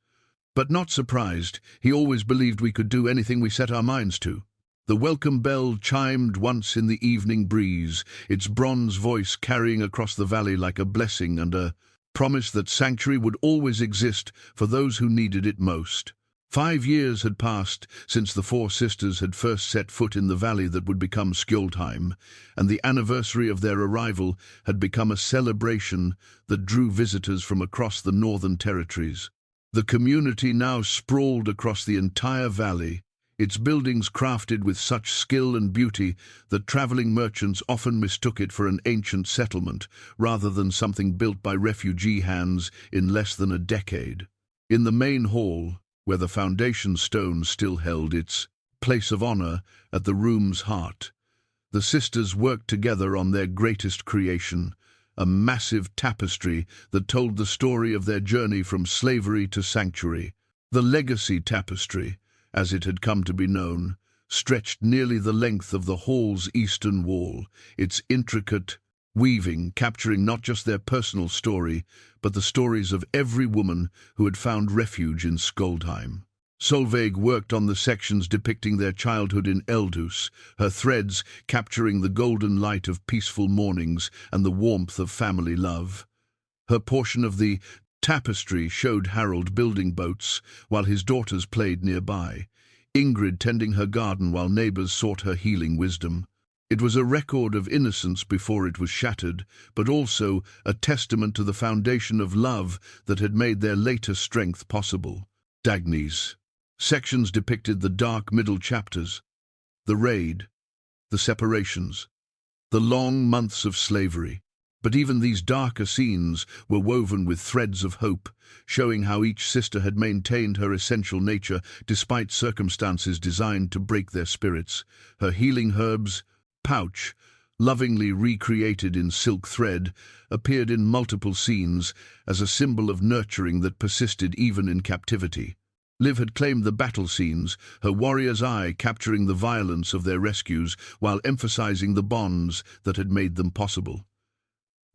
S1: "But not surprised. He always believed we could do anything we set our minds to." The welcome bell chimed once in the evening breeze, its bronze voice carrying across the valley like a blessing and a promise that sanctuary would always exist for those who needed it most. 5 years had passed since the four sisters had first set foot in the valley that would become Skjoldheim, and the anniversary of their arrival had become a celebration that drew visitors from across the northern territories. The community now sprawled across the entire valley, its buildings crafted with such skill and beauty that traveling merchants often mistook it for an ancient settlement rather than something built by refugee hands in less than a decade. In the main hall, where the foundation stone still held its place of honor at the room's heart, the sisters worked together on their greatest creation, a massive tapestry that told the story of their journey from slavery to sanctuary. The legacy tapestry, as it had come to be known, stretched nearly the length of the hall's eastern wall, its intricate weaving capturing not just their personal story, but the stories of every woman who had found refuge in Skjoldheim. Solveig worked on the sections depicting their childhood in Eldhus, her threads capturing the golden light of peaceful mornings and the warmth of family love. Her portion of the tapestry showed Harold building boats while his daughters played nearby, Ingrid tending her garden while neighbors sought her healing wisdom. It was a record of innocence before it was shattered, but also a testament to the foundation of love that had made their later strength possible. Dagny's sections depicted the dark middle chapters, the raid, the separations, the long months of slavery. But even these darker scenes were woven with threads of hope, showing how each sister had maintained her essential nature despite circumstances designed to break their spirits. Her healing herbs pouch, lovingly recreated in silk thread, appeared in multiple scenes as a symbol of nurturing that persisted even in captivity. Liv had claimed the battle scenes, her warrior's eye capturing the violence of their rescues while emphasizing the bonds that had made them possible.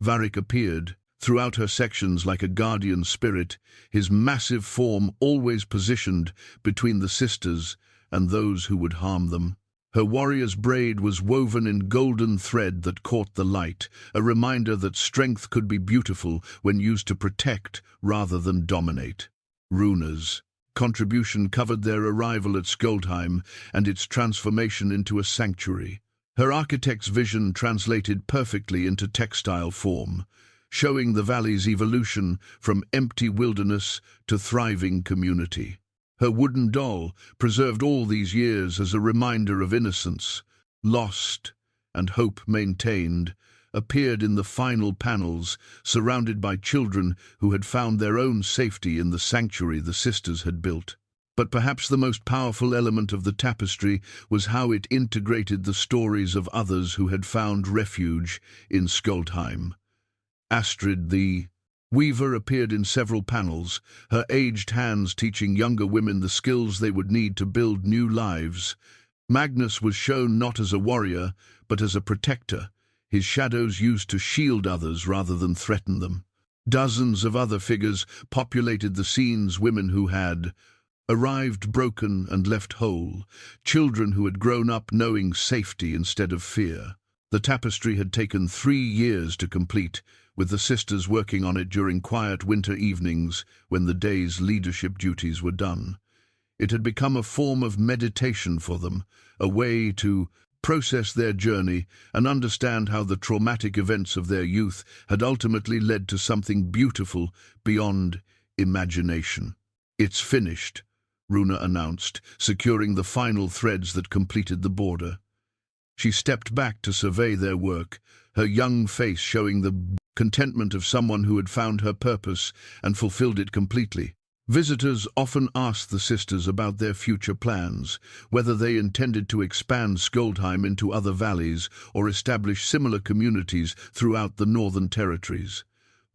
S1: Varik appeared throughout her sections like a guardian spirit, his massive form always positioned between the sisters and those who would harm them. Her warrior's braid was woven in golden thread that caught the light, a reminder that strength could be beautiful when used to protect rather than dominate. Runa's contribution covered their arrival at Skjoldheim and its transformation into a sanctuary. Her architect's vision translated perfectly into textile form, showing the valley's evolution from empty wilderness to thriving community. Her wooden doll, preserved all these years as a reminder of innocence, lost and hope maintained, appeared in the final panels, surrounded by children who had found their own safety in the sanctuary the sisters had built. But perhaps the most powerful element of the tapestry was how it integrated the stories of others who had found refuge in Skjoldheim. Astrid, the weaver, appeared in several panels, her aged hands teaching younger women the skills they would need to build new lives. Magnus was shown not as a warrior, but as a protector, his shadows used to shield others rather than threaten them. Dozens of other figures populated the scenes, women who had arrived broken and left whole, children who had grown up knowing safety instead of fear. The tapestry had taken 3 years to complete, with the sisters working on it during quiet winter evenings when the day's leadership duties were done. It had become a form of meditation for them, a way to process their journey and understand how the traumatic events of their youth had ultimately led to something beautiful beyond imagination. "It's finished," Runa announced, securing the final threads that completed the border. She stepped back to survey their work, her young face showing the contentment of someone who had found her purpose and fulfilled it completely. Visitors often asked the sisters about their future plans, whether they intended to expand Skjoldheim into other valleys or establish similar communities throughout the northern territories.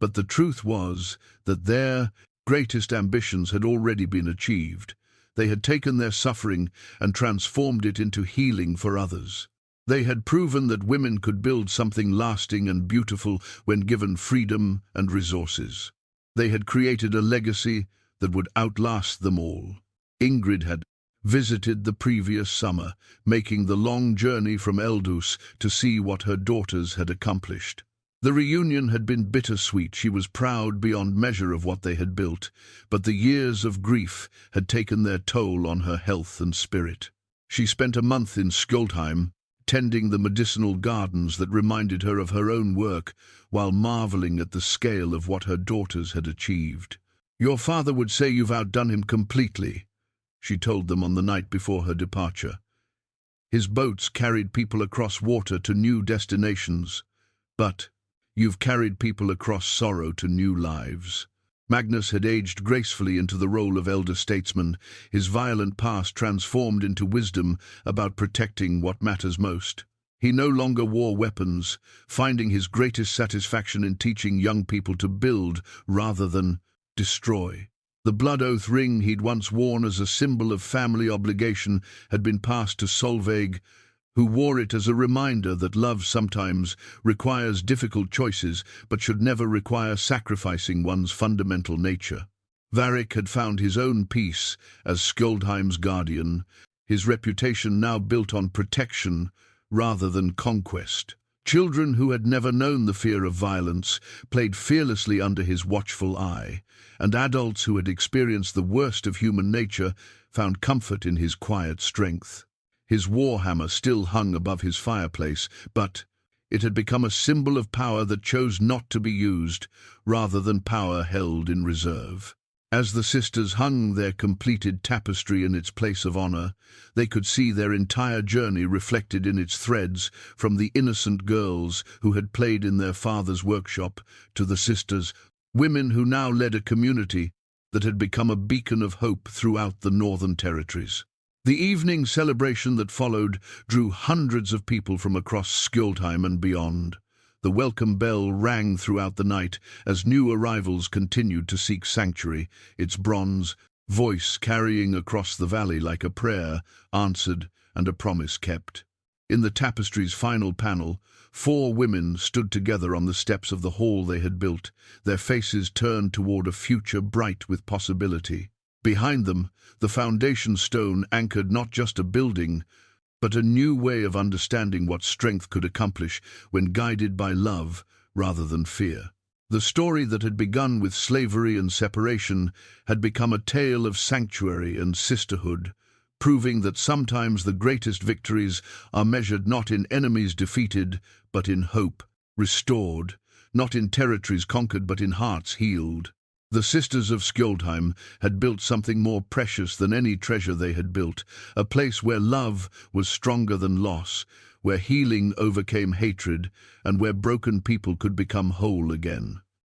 S1: But the truth was that their greatest ambitions had already been achieved. They had taken their suffering and transformed it into healing for others. They had proven that women could build something lasting and beautiful when given freedom and resources. They had created a legacy that would outlast them all. Ingrid had visited the previous summer, making the long journey from Eldus to see what her daughters had accomplished. The reunion had been bittersweet. She was proud beyond measure of what they had built, but the years of grief had taken their toll on her health and spirit. She spent a month in Skjoldheim, tending the medicinal gardens that reminded her of her own work, while marveling at the scale of what her daughters had achieved. "Your father would say you've outdone him completely," she told them on the night before her departure. "His boats carried people across water to new destinations, but you've carried people across sorrow to new lives." Magnus had aged gracefully into the role of elder statesman, his violent past transformed into wisdom about protecting what matters most. He no longer wore weapons, finding his greatest satisfaction in teaching young people to build rather than destroy. The blood oath ring he'd once worn as a symbol of family obligation had been passed to Solveig, who wore it as a reminder that love sometimes requires difficult choices but should never require sacrificing one's fundamental nature. Varik had found his own peace as Skjoldheim's guardian, his reputation now built on protection rather than conquest. Children who had never known the fear of violence played fearlessly under his watchful eye, and adults who had experienced the worst of human nature found comfort in his quiet strength. His warhammer still hung above his fireplace, but it had become a symbol of power that chose not to be used, rather than power held in reserve. As the sisters hung their completed tapestry in its place of honor, they could see their entire journey reflected in its threads, from the innocent girls who had played in their father's workshop to the sisters, women who now led a community that had become a beacon of hope throughout the Northern Territories. The evening celebration that followed drew hundreds of people from across Skjoldheim and beyond. The welcome bell rang throughout the night as new arrivals continued to seek sanctuary, its bronze voice carrying across the valley like a prayer answered and a promise kept. In the tapestry's final panel, 4 women stood together on the steps of the hall they had built, their faces turned toward a future bright with possibility. Behind them, the foundation stone anchored not just a building, but a new way of understanding what strength could accomplish when guided by love rather than fear. The story that had begun with slavery and separation had become a tale of sanctuary and sisterhood, proving that sometimes the greatest victories are measured not in enemies defeated, but in hope restored, not in territories conquered, but in hearts healed. The sisters of Skjoldheim had built something more precious than any treasure they had built, a place where love was stronger than loss, where healing overcame hatred, and where broken people could become whole again.